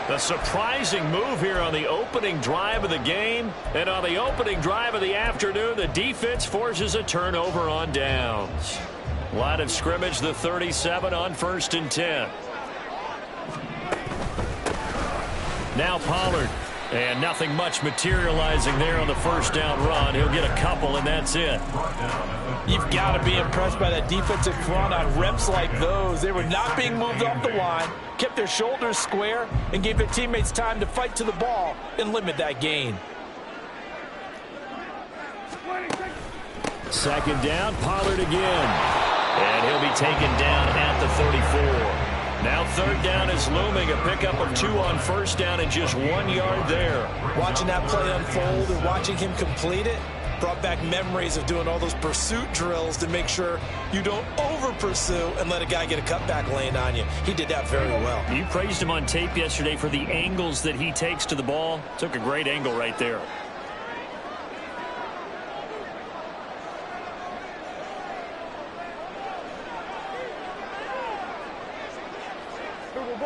A surprising move here on the opening drive of the game. And on the opening drive of the afternoon, the defense forces a turnover on downs. Line of scrimmage, the 37 on 1st and 10. Now Pollard. And nothing much materializing there on the first down run. He'll get a couple, and that's it. You've got to be impressed by that defensive front on reps like those. They were not being moved off the line, kept their shoulders square, and gave their teammates time to fight to the ball and limit that gain. 2nd down, Pollard again. And he'll be taken down at the 34. Now 3rd down is looming. A pickup of 2 on 1st down and just 1 yard there. Watching that play unfold and watching him complete it brought back memories of doing all those pursuit drills to make sure you don't over-pursue and let a guy get a cutback lane on you. He did that very well. You praised him on tape yesterday for the angles that he takes to the ball. Took a great angle right there.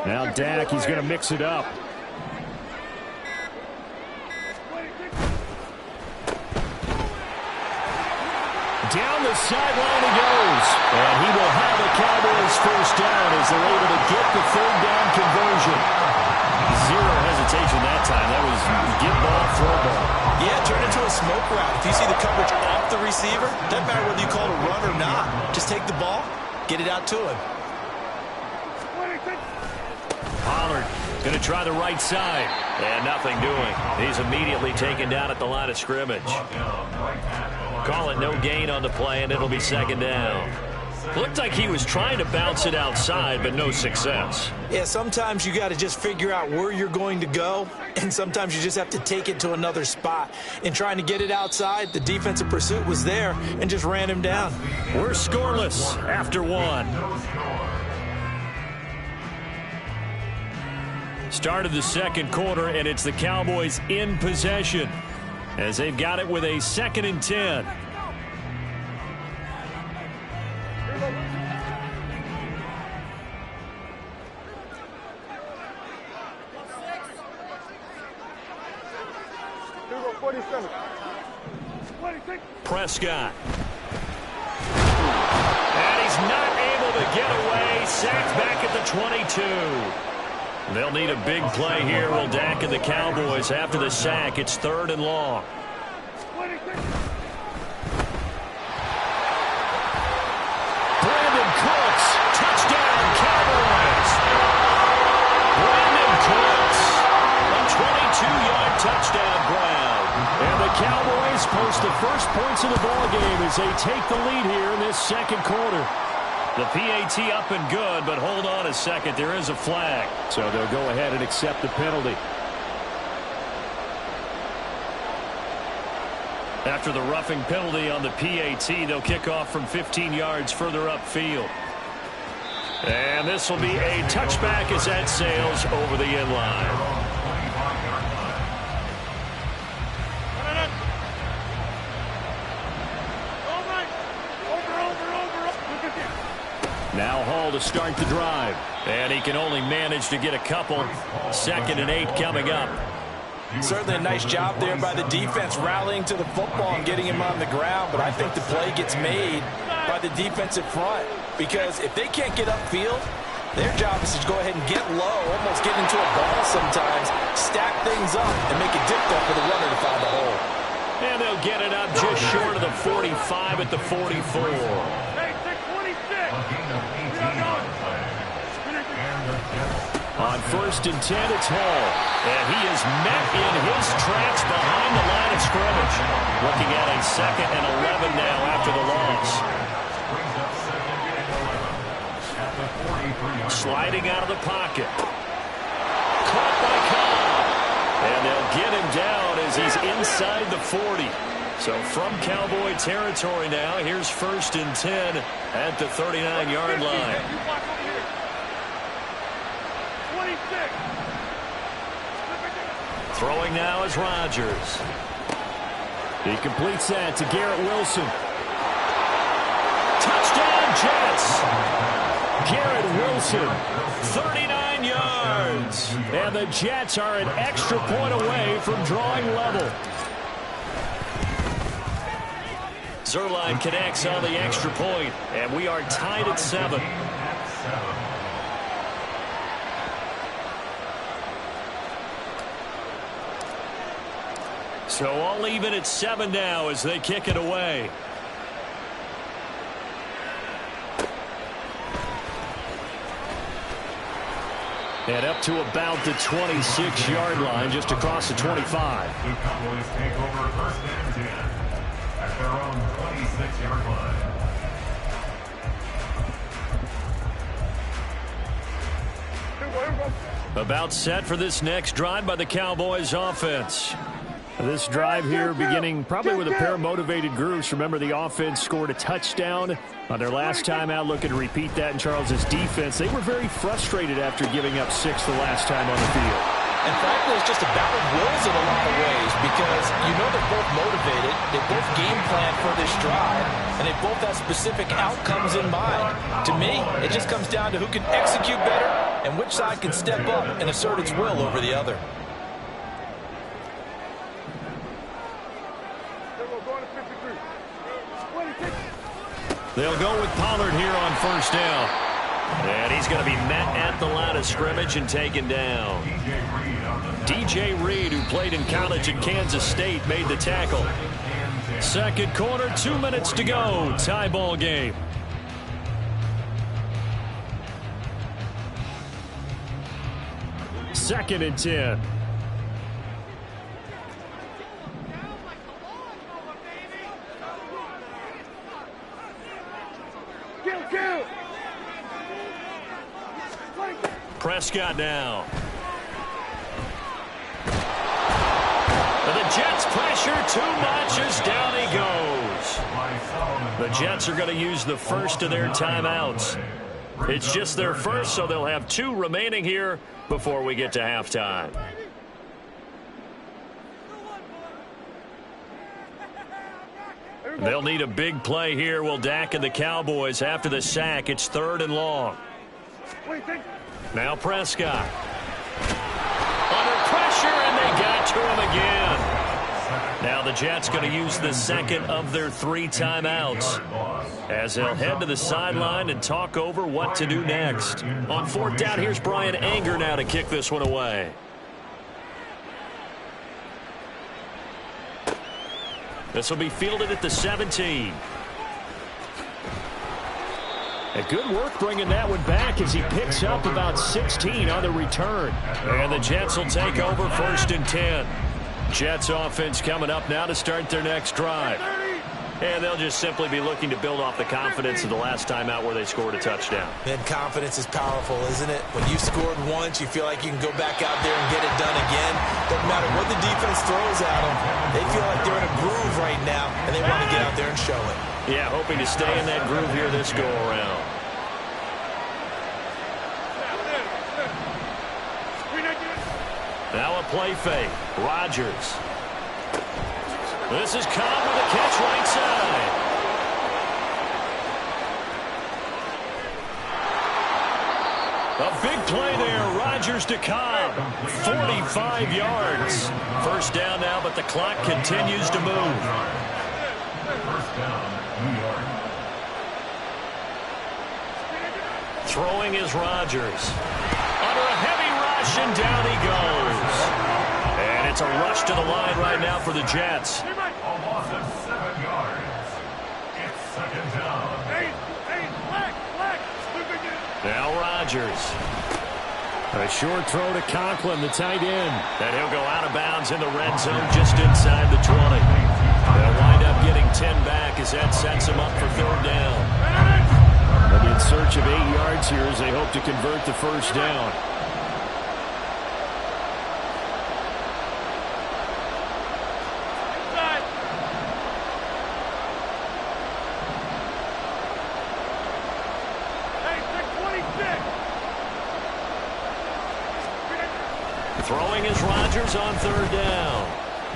Now Dak, he's going to mix it up. Down the sideline he goes. And he will have a Cowboys first down as they're able to get the 3rd down conversion. Zero hesitation that time. That was get ball, throw ball. Yeah, turn into a smoke route. If you see the coverage off the receiver, doesn't matter whether you call it a run or not. Just take the ball, get it out to him. Pollard going to try the right side. And nothing doing. He's immediately taken down at the line of scrimmage. Call it no gain on the play, and it'll be second down. Looked like he was trying to bounce it outside, but no success. Yeah, sometimes you got to just figure out where you're going to go, and sometimes you just have to take it to another spot. In trying to get it outside, the defensive pursuit was there and just ran him down. We're scoreless after one. Start of the second quarter, and it's the Cowboys in possession as they've got it with a 2nd and 10. Prescott. And he's not able to get away. Sacked back at the 22. They'll need a big play here. Will Dak and the Cowboys after the sack. It's 3rd and long. Brandon Cooks. Touchdown, Cowboys. Brandon Cooks. A 22-yard touchdown grab. And the Cowboys post the first points of the ballgame as they take the lead here in this second quarter. The PAT up and good, but hold on a second. There is a flag. So they'll go ahead and accept the penalty. After the roughing penalty on the PAT, they'll kick off from 15 yards further upfield. And this will be a touchback as that sails over the end line. Now Hall to start the drive. And he can only manage to get a couple. 2nd and 8 coming up. Certainly a nice job there by the defense rallying to the football and getting him on the ground. But I think the play gets made by the defensive front. Because if they can't get upfield, their job is to go ahead and get low, almost get into a ball sometimes, stack things up, and make it difficult for the runner to find the hole. And they'll get it up just short of the 45 at the 44. On 1st and 10, it's Hall. And he is met in his tracks behind the line of scrimmage. Looking at a 2nd and 11 now after the loss. Sliding out of the pocket. Caught by Cobb. And they'll get him down as he's inside the 40. So from Cowboy territory now, here's 1st and 10 at the 39-yard line. Throwing now is Rodgers. He completes that to Garrett Wilson. Touchdown, Jets. Garrett Wilson, 39 yards. And the Jets are an extra point away from drawing level. Zerline connects on the extra point, and we are tied at 7. So all even at 7 now as they kick it away. And up to about the 26-yard line, just across the 25. The Cowboys take over 1st and 10 at their own 26-yard line. About set for this next drive by the Cowboys offense. This drive here beginning probably with a pair of motivated groups. Remember, the offense scored a touchdown on their last time out, looking to repeat that in Charles's defense. They were very frustrated after giving up 6 the last time on the field. And frankly, it's just a battle of wills in a lot of ways because you know they're both motivated, they both game plan for this drive, and they both have specific outcomes in mind. To me, it just comes down to who can execute better and which side can step up and assert its will over the other. They'll go with Pollard here on 1st down. And he's going to be met at the line of scrimmage and taken down. DJ Reed, who played in college at Kansas State, made the tackle. Second quarter, 2 minutes to go. Tie ball game. 2nd and 10. Prescott now. The Jets pressure too much as down he goes. The Jets are going to use the first of their timeouts. It's just their first, so they'll have 2 remaining here before we get to halftime. They'll need a big play here. Will Dak and the Cowboys after the sack. It's 3rd and long. Now Prescott. Under pressure, and they got to him again. Now the Jets going to use the second of their 3 timeouts as they'll head to the sideline and talk over what to do next. On 4th down, here's Brian Anger now to kick this one away. This will be fielded at the 17. A good work bringing that one back as he picks up about 16 on the return. And the Jets will take over 1st and 10. Jets offense coming up now to start their next drive. And they'll just simply be looking to build off the confidence of the last time out where they scored a touchdown. And confidence is powerful, isn't it? When you scored once, you feel like you can go back out there and get it done again. Doesn't matter what the defense throws at them. They feel like they're in a groove right now, and they want to get out there and show it. Yeah, hoping to stay in that groove here this go-around. Now a play fake. Rodgers. This is Cobb with a catch right side. A big play there. Rodgers to Cobb. 45 yards. 1st down now, but the clock continues to move. 1st down, New York. Throwing is Rodgers. Under a heavy rush, and down he goes. And it's a rush to the line right now for the Jets. A loss of 7 yards. It's 2nd down. Now Rodgers. A short throw to Conklin, the tight end. And he'll go out of bounds in the red zone just inside the 20. They'll wind up getting 10 back as that sets them up for 3rd down. And in search of 8 yards here as they hope to convert the 1st down. Throwing is Rodgers on 3rd down.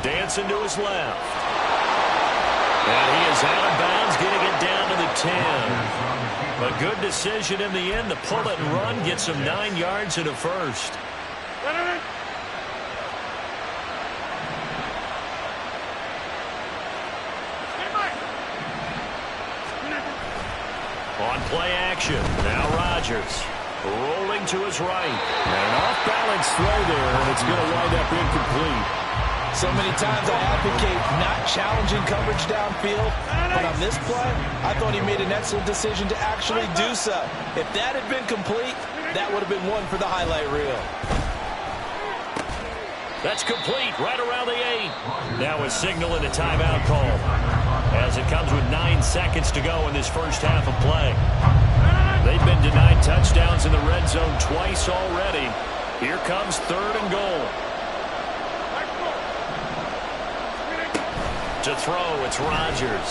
Dancing to his left. And he is out of bounds, getting it down to the 10. A good decision in the end to pull it and run, gets him 9 yards and a 1st. On play action, now Rodgers. Rolling to his right. And an off-balance throw there, and it's going to wind up incomplete. So many times I advocate not challenging coverage downfield, but on this play, I thought he made an excellent decision to actually do so. If that had been complete, that would have been one for the highlight reel. That's complete right around the 8. Now a signal and a timeout call as it comes with 9 seconds to go in this first half of play. They've been denied touchdowns in the red zone twice already. Here comes 3rd and goal. To throw, it's Rodgers.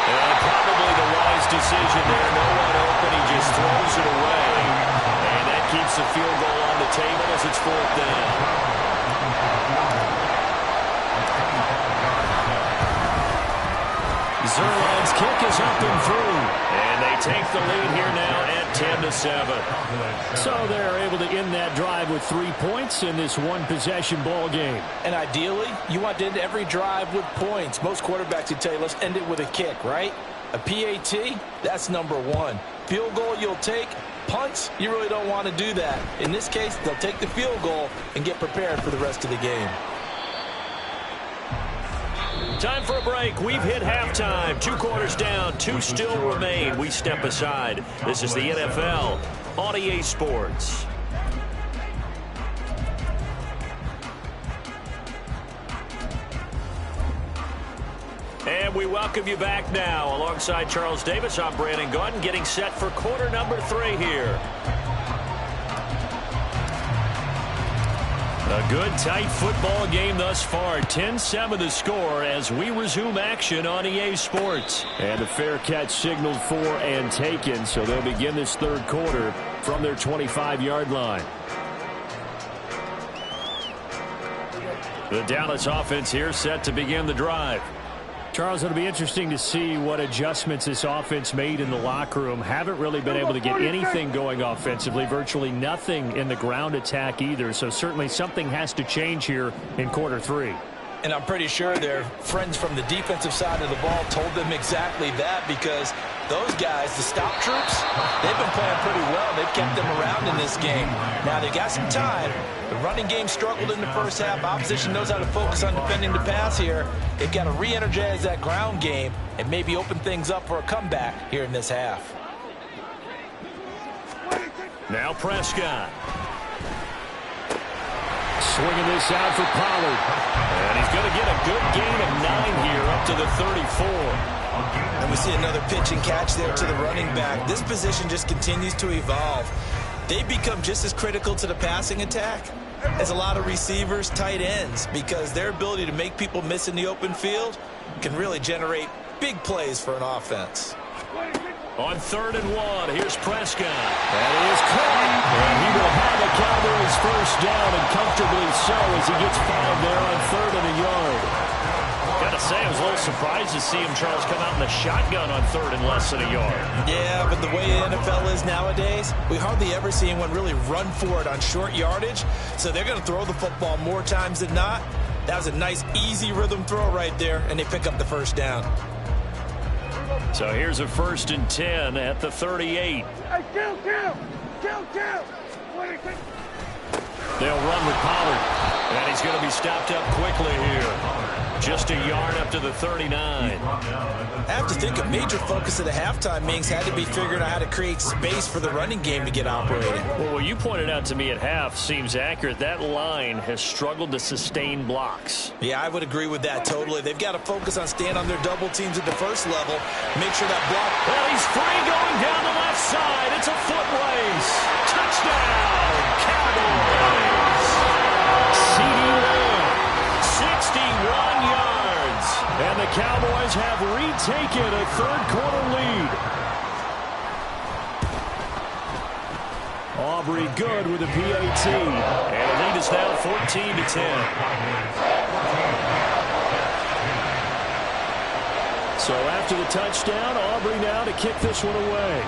And probably the wise decision there. No one open. He just throws it away. And that keeps the field goal on the table as it's 4th down. Zerline's kick is up and through. And they take the lead here now at 10-7. So they're able to end that drive with 3 points in this one-possession ball game. And ideally, you want to end every drive with points. Most quarterbacks would tell you, let's end it with a kick, right? A PAT, that's number 1. Field goal you'll take. Punts, you really don't want to do that. In this case, they'll take the field goal and get prepared for the rest of the game. Time for a break. We've hit halftime. 2 quarters down. 2 still remain. We step aside. This is the NFL on EA Sports. And we welcome you back now. Alongside Charles Davis, I'm Brandon Gaudin, getting set for quarter number 3 here. A good, tight football game thus far. 10-7 the score as we resume action on EA Sports. And a fair catch signaled for and taken, so they'll begin this third quarter from their 25-yard line. The Dallas offense here set to begin the drive. Charles, it'll be interesting to see what adjustments this offense made in the locker room. Haven't really been able to get anything going offensively, virtually nothing in the ground attack either. So certainly something has to change here in quarter 3. And I'm pretty sure their friends from the defensive side of the ball told them exactly that, because those guys, the stop troops, they've been playing pretty well. They've kept them around in this game. Now, they got some time. The running game struggled in the first half. Opposition knows how to focus on defending the pass here. They've got to re-energize that ground game and maybe open things up for a comeback here in this half. Now Prescott. Swinging this out for Pollard. And he's going to get a good gain of 9 here up to the 34. And we see another pitch and catch there to the running back. This position just continues to evolve. They become just as critical to the passing attack as a lot of receivers, tight ends, because their ability to make people miss in the open field can really generate big plays for an offense. On 3rd and 1, here's Prescott. That is caught. And he will have the Cowboys first down, and comfortably so, as he gets 5 there on 3rd and a yard. Gotta say, I was a little surprised to see him, Charles, come out in the shotgun on 3rd and less than a yard. Yeah, but the way the NFL is nowadays, we hardly ever see anyone really run for it on short yardage. So they're going to throw the football more times than not. That was a nice, easy rhythm throw right there, and they pick up the first down. So here's a 1st and 10 at the 38. Hey, kill! They'll run with Pollard, and he's going to be stopped up quickly here. Just a yard up to the 39. I have to think a major focus of the halftime meetings had to be figuring out how to create space for the running game to get operating. Well, what you pointed out to me at half seems accurate. That line has struggled to sustain blocks. Yeah, I would agree with that totally. They've got to focus on staying on their double teams at the first level. Make sure that block... Well, he's free going down the left side. It's a foot race. Touchdown, Cowboys. CD Lamb, 61 yards. And the Cowboys have retaken a third-quarter lead. Aubrey good with a PAT. And the lead is now 14-10. So after the touchdown, Aubrey now to kick this one away.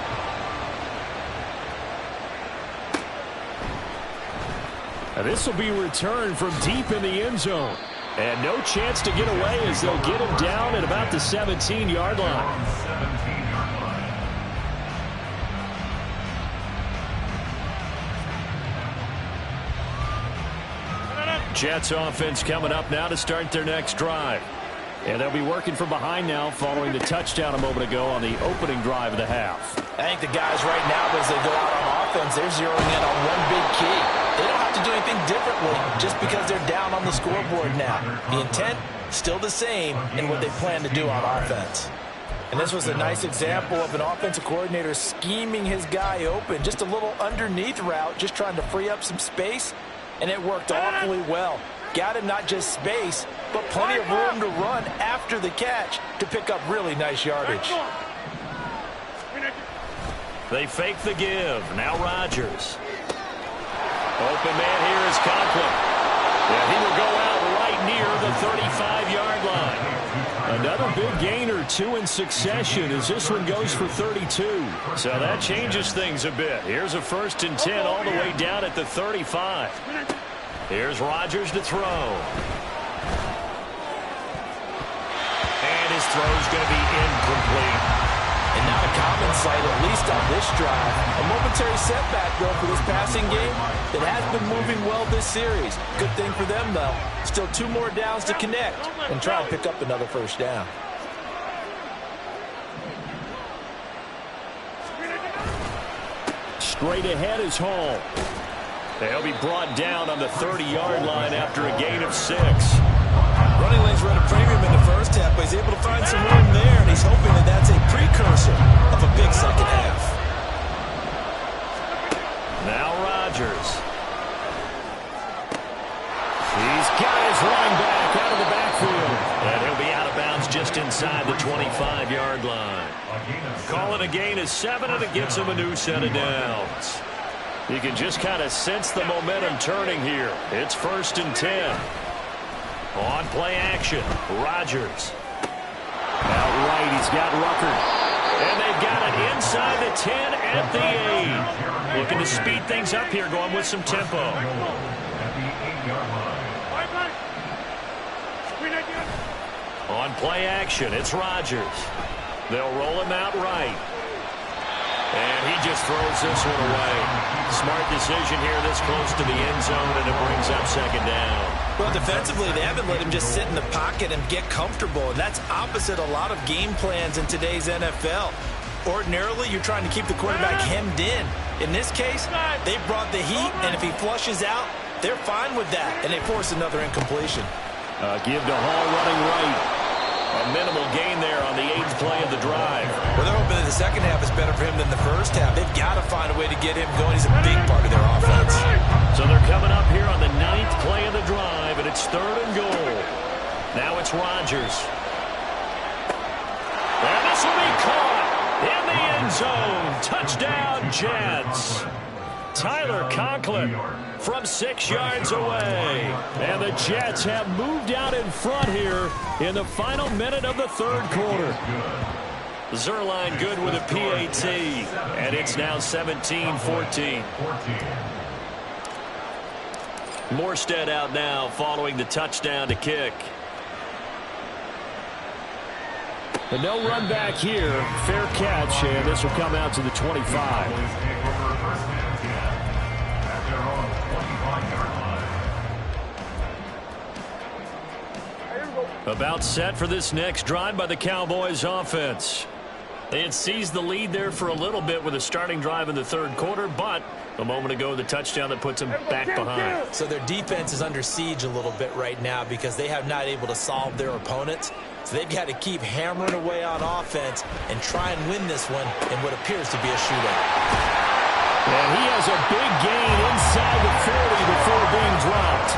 And this will be returned from deep in the end zone. And no chance to get away as they'll get him down at about the 17-yard line. Jets offense coming up now to start their next drive. And they'll be working from behind now following the touchdown a moment ago on the opening drive of the half. I think the guys right now, as they go out on offense, they're zeroing in on one big key. They don't have to do anything differently just because they're down on the scoreboard now. The intent, still the same in what they plan to do on offense. And this was a nice example of an offensive coordinator scheming his guy open. Just a little underneath route, just trying to free up some space, and it worked awfully well. Got him not just space, but plenty of room to run after the catch to pick up really nice yardage. They fake the give. Now Rodgers. Open man here is Conklin. Yeah, he will go out right near the 35-yard line. Another big gain or 2 in succession as this one goes for 32. So that changes things a bit. Here's a 1st and 10 all the way down at the 35. Here's Rodgers to throw. And his throw's going to be incomplete. And not a common sight, at least on this drive. A momentary setback, though, for this passing game that has been moving well this series. Good thing for them, though. Still 2 more downs to connect and try and pick up another first down. Straight ahead is Hall. They'll be brought down on the 30-yard line after a gain of 6. Running lanes were at a premium in the first half, but he's able to find some room there, and he's hoping that that's a precursor of a big second half. Now Rodgers. He's got his running back out of the backfield. And he'll be out of bounds just inside the 25-yard line. Call it a gain of 7, and it gets him a new set of downs. You can just kind of sense the momentum turning here. It's 1st and 10. On play action, Rodgers. Out right, he's got Rucker. And they've got it inside the 10 at the 8. Looking to speed things up here, going with some tempo. On play action, it's Rodgers. They'll roll him out right. And he just throws this one away. Smart decision here this close to the end zone, and it brings up 2nd down. Well, defensively, they haven't let him just sit in the pocket and get comfortable, and that's opposite a lot of game plans in today's NFL. Ordinarily, you're trying to keep the quarterback hemmed in. In this case, they brought the heat, and if he flushes out, they're fine with that, and they force another incompletion. Give to Hall running right. A minimal gain there on the 8th play of the drive. Well, they're hoping that the second half is better for him than the first half. They've got to find a way to get him going. He's a big part of their offense. So they're coming up here on the 9th play of the drive, and it's 3rd and goal. Now it's Rodgers. And this will be caught in the end zone. Touchdown, Jets. Tyler Conklin from 6 yards away. And the Jets have moved out in front here in the final minute of the 3rd quarter. Zerline good with a PAT. And it's now 17-14. Morstead out now following the touchdown to kick. And no run back here. Fair catch, and this will come out to the 25. About set for this next drive by the Cowboys offense. They had seized the lead there for a little bit with a starting drive in the 3rd quarter, but a moment ago the touchdown that puts them back behind. So their defense is under siege a little bit right now because they have not able to solve their opponents. So they've got to keep hammering away on offense and try and win this one in what appears to be a shootout. And he has a big gain inside the 40 before being dropped.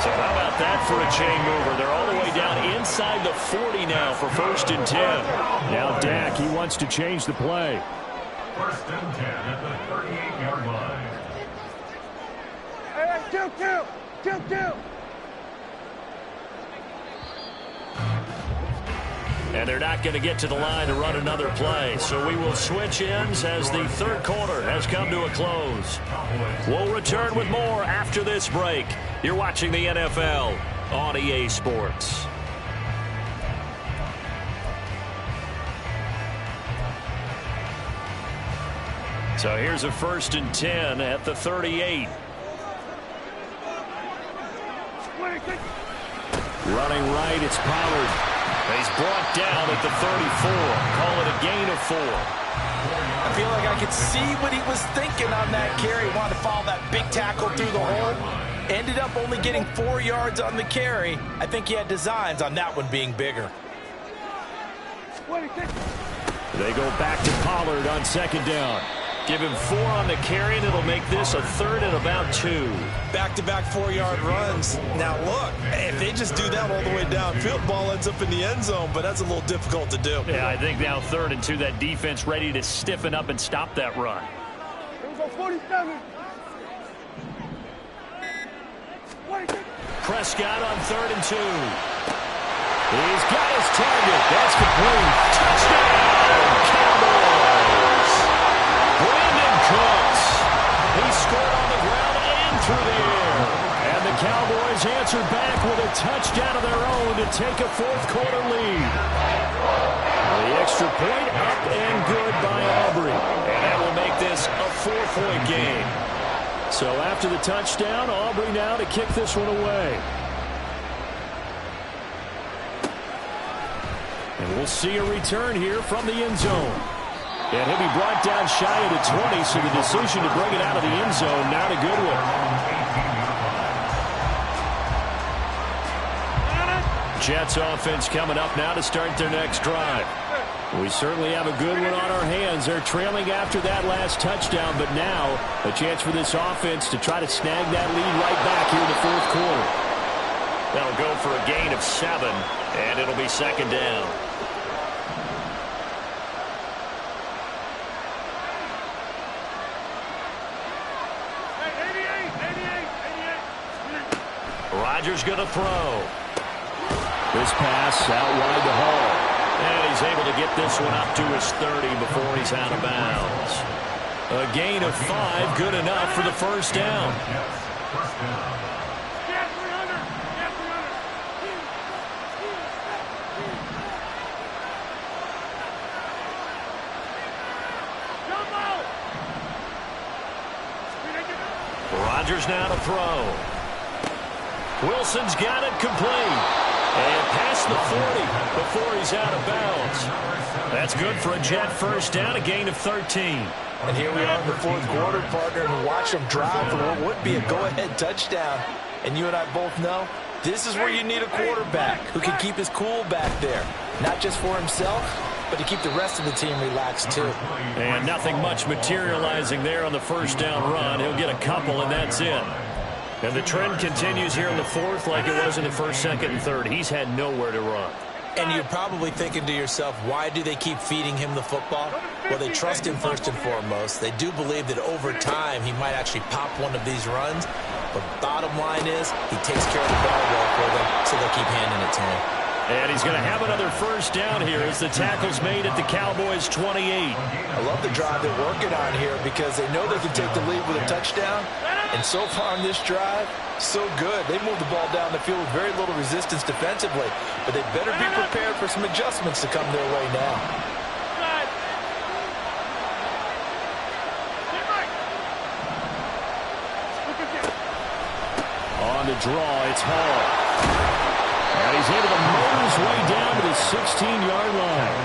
So how about that for a chain mover? They're all the way down inside the 40 now for 1st and 10. Now Dak, he wants to change the play. 1st and 10 at the 38-yard line. Hey, kill. And they're not going to get to the line to run another play. So we will switch ends as the 3rd quarter has come to a close. We'll return with more after this break. You're watching the NFL on EA Sports. So here's a 1st and 10 at the 38. Running right, it's Pollard. He's brought down at the 34. Call it a gain of 4. I feel like I could see what he was thinking on that carry. He wanted to follow that big tackle through the hole. Ended up only getting 4 yards on the carry. I think he had designs on that one being bigger. They go back to Pollard on 2nd down. Give him 4 on the carry, and it'll make this a 3rd and about 2. Back-to-back 4-yard runs. Now, look, if they just do that all the way downfield, ball ends up in the end zone, but that's a little difficult to do. Yeah, I think now 3rd and 2, that defense ready to stiffen up and stop that run. Prescott on 3rd and 2. He's got his target. That's complete. Touchdown, Cowboys. Brandon Cooks. He scored on the ground and through the air. And the Cowboys answered back with a touchdown of their own to take a 4th quarter lead. The extra point up and good by Aubrey. And that will make this a 4-point game. So after the touchdown, Aubrey now to kick this one away. And we'll see a return here from the end zone. And he'll be brought down shy of the 20, so the decision to bring it out of the end zone, not a good one. Jets offense coming up now to start their next drive. We certainly have a good one on our hands. They're trailing after that last touchdown, but now a chance for this offense to try to snag that lead right back here in the fourth quarter. They'll go for a gain of 7, and it'll be second down. Rodgers going to throw. This pass out wide to Hall. And he's able to get this one up to his 30 before he's out of bounds. A gain of 5, good enough for the first down. Rodgers now to throw. Wilson's got it complete. And past the 40 before he's out of bounds. That's good for a Jet first down, a gain of 13. And here we are in the fourth quarter, partner, and watch them drive for what would be a go-ahead touchdown. And you and I both know this is where you need a quarterback who can keep his cool back there. Not just for himself, but to keep the rest of the team relaxed too. And nothing much materializing there on the first down run. He'll get a couple, and that's it. And the trend continues here in the fourth like it was in the first, second, and third. He's had nowhere to run. And you're probably thinking to yourself, why do they keep feeding him the football? Well, they trust him first and foremost. They do believe that over time he might actually pop one of these runs. But bottom line is he takes care of the ball well for them, so they'll keep handing it to him. And he's going to have another first down here as the tackle's made at the Cowboys' 28. I love the drive they're working on here because they know they can take the lead with a touchdown. And so far on this drive, so good. They moved the ball down the field with very little resistance defensively. But they better be prepared for some adjustments to come their way now. On the draw, it's Hall. And he's able to motor his way down to the 16-yard line.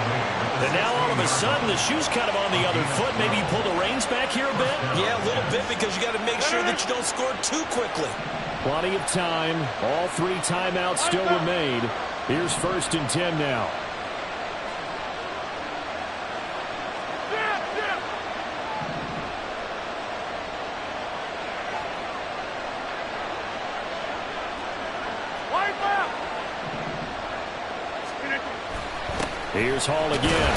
And now all of a sudden the shoe's kind of on the other foot. Maybe you pull the reins back here a bit? Yeah, a little bit because you got to make sure that you don't score too quickly. Plenty of time. All 3 timeouts still remain. Here's 1st and 10 now. Here's Hall again.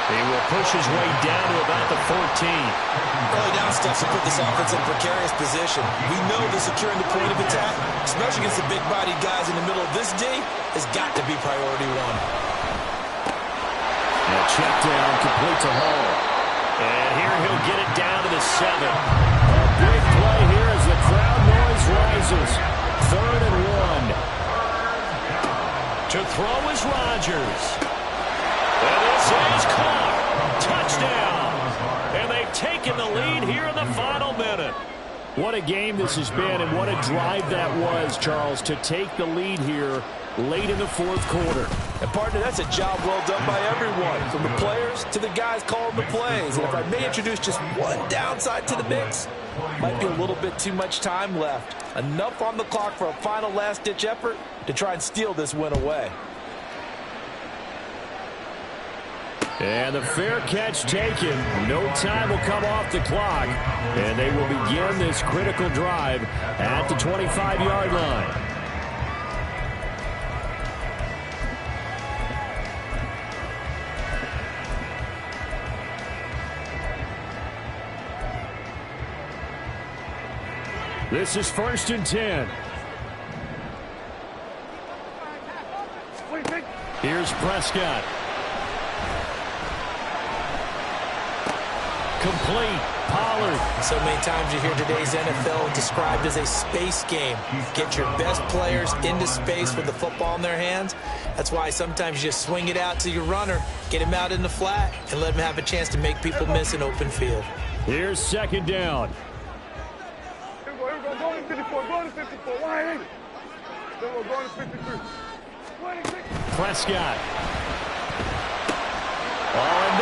He will push his way down to about the 14. Early down steps to put this offense in a precarious position. We know that securing the point of attack, especially against the big-bodied guys in the middle of this D, has got to be priority 1. A check down complete to Hall. And here he'll get it down to the 7. A big play here as the crowd noise rises. 3rd and 1. To throw is Rodgers. And this is caught. Touchdown. And they've taken the lead here in the final minute. What a game this has been, and what a drive that was, Charles, to take the lead here late in the fourth quarter. And, partner, that's a job well done by everyone, from the players to the guys calling the plays. And if I may introduce just one downside to the mix, might be a little bit too much time left. Enough on the clock for a final last-ditch effort to try and steal this win away. And the fair catch taken. No time will come off the clock. And they will begin this critical drive at the 25-yard line. This is 1st and 10. Here's Prescott. Complete. Pollard. So many times you hear today's NFL described as a space game. Get your best players into space with the football in their hands. That's why sometimes you just swing it out to your runner, get him out in the flat, and let him have a chance to make people miss an open field. Here's 2nd down. Go to 54. Go to 54. Why ain't it? Go to 53. Prescott. Oh, and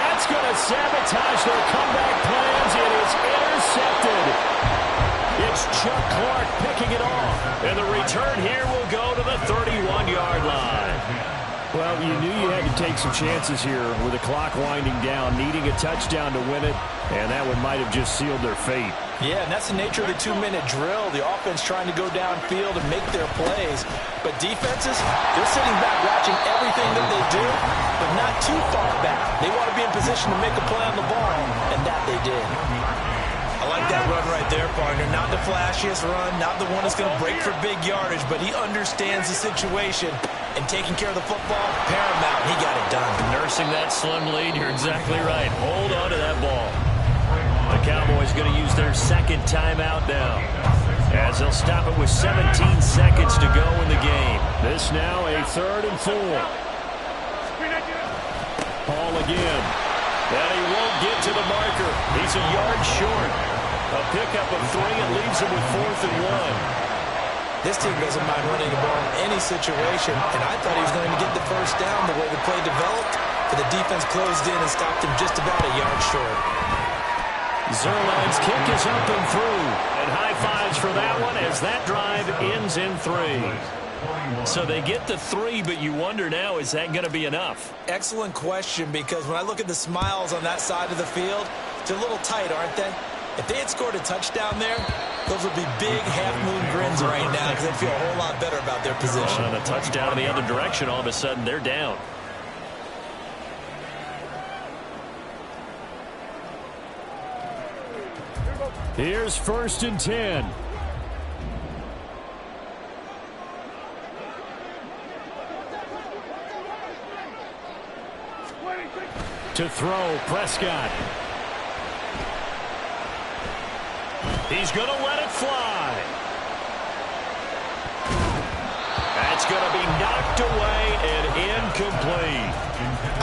sabotage their comeback plans. It is intercepted. It's Chuck Clark picking it off. And the return here will go to the 31-yard line. Well, you knew you had to take some chances here with the clock winding down, needing a touchdown to win it, and that one might have just sealed their fate. Yeah, and that's the nature of the 2-minute drill. The offense trying to go downfield and make their plays. But defenses, they're sitting back watching everything that they do, but not too far back. They want to be in position to make a play on the ball, and that they did. I like that run right there, partner. Not the flashiest run, not the one that's going to break for big yardage, but he understands the situation, and taking care of the football, paramount. He got it done. Nursing that slim lead, you're exactly right. Hold on to that ball. The Cowboys going to use their second timeout now, as they'll stop it with 17 seconds to go in the game. This now a 3rd and 4. Paul again. And he won't get to the marker. He's a yard short. A pickup of 3 and leaves him with 4th and 1. This team doesn't mind running the ball in any situation, and I thought he was going to get the first down the way the play developed, but the defense closed in and stopped him just about a yard short. Zerline's kick is up and through, and high fives for that one as that drive ends in 3. So they get to 3, but you wonder now, is that going to be enough? Excellent question, because when I look at the smiles on that side of the field, they're a little tight, aren't they? If they had scored a touchdown there, those would be big half-moon grins right now because they'd feel a whole lot better about their position. And a touchdown in the other direction, all of a sudden they're down. Here's 1st and 10. To throw, Prescott. He's going to let it fly. That's going to be knocked away and incomplete.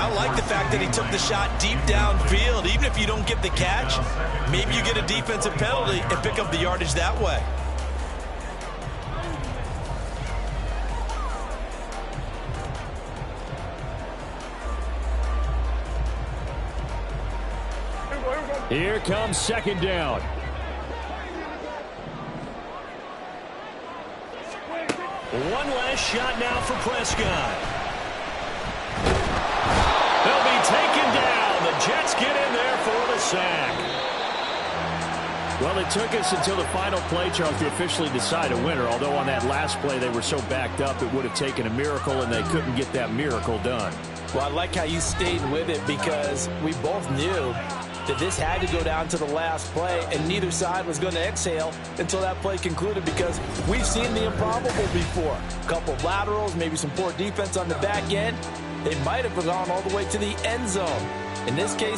I like the fact that he took the shot deep downfield. Even if you don't get the catch, maybe you get a defensive penalty and pick up the yardage that way. Here comes 2nd down. One last shot now for Prescott. They'll be taken down. The Jets get in there for the sack. Well, it took us until the final play, Charles, to officially decide a winner, although on that last play they were so backed up it would have taken a miracle, and they couldn't get that miracle done. Well, I like how you stayed with it because we both knew that this had to go down to the last play, and neither side was going to exhale until that play concluded because we've seen the improbable before. A couple of laterals, maybe some poor defense on the back end. They might have gone all the way to the end zone. In this case,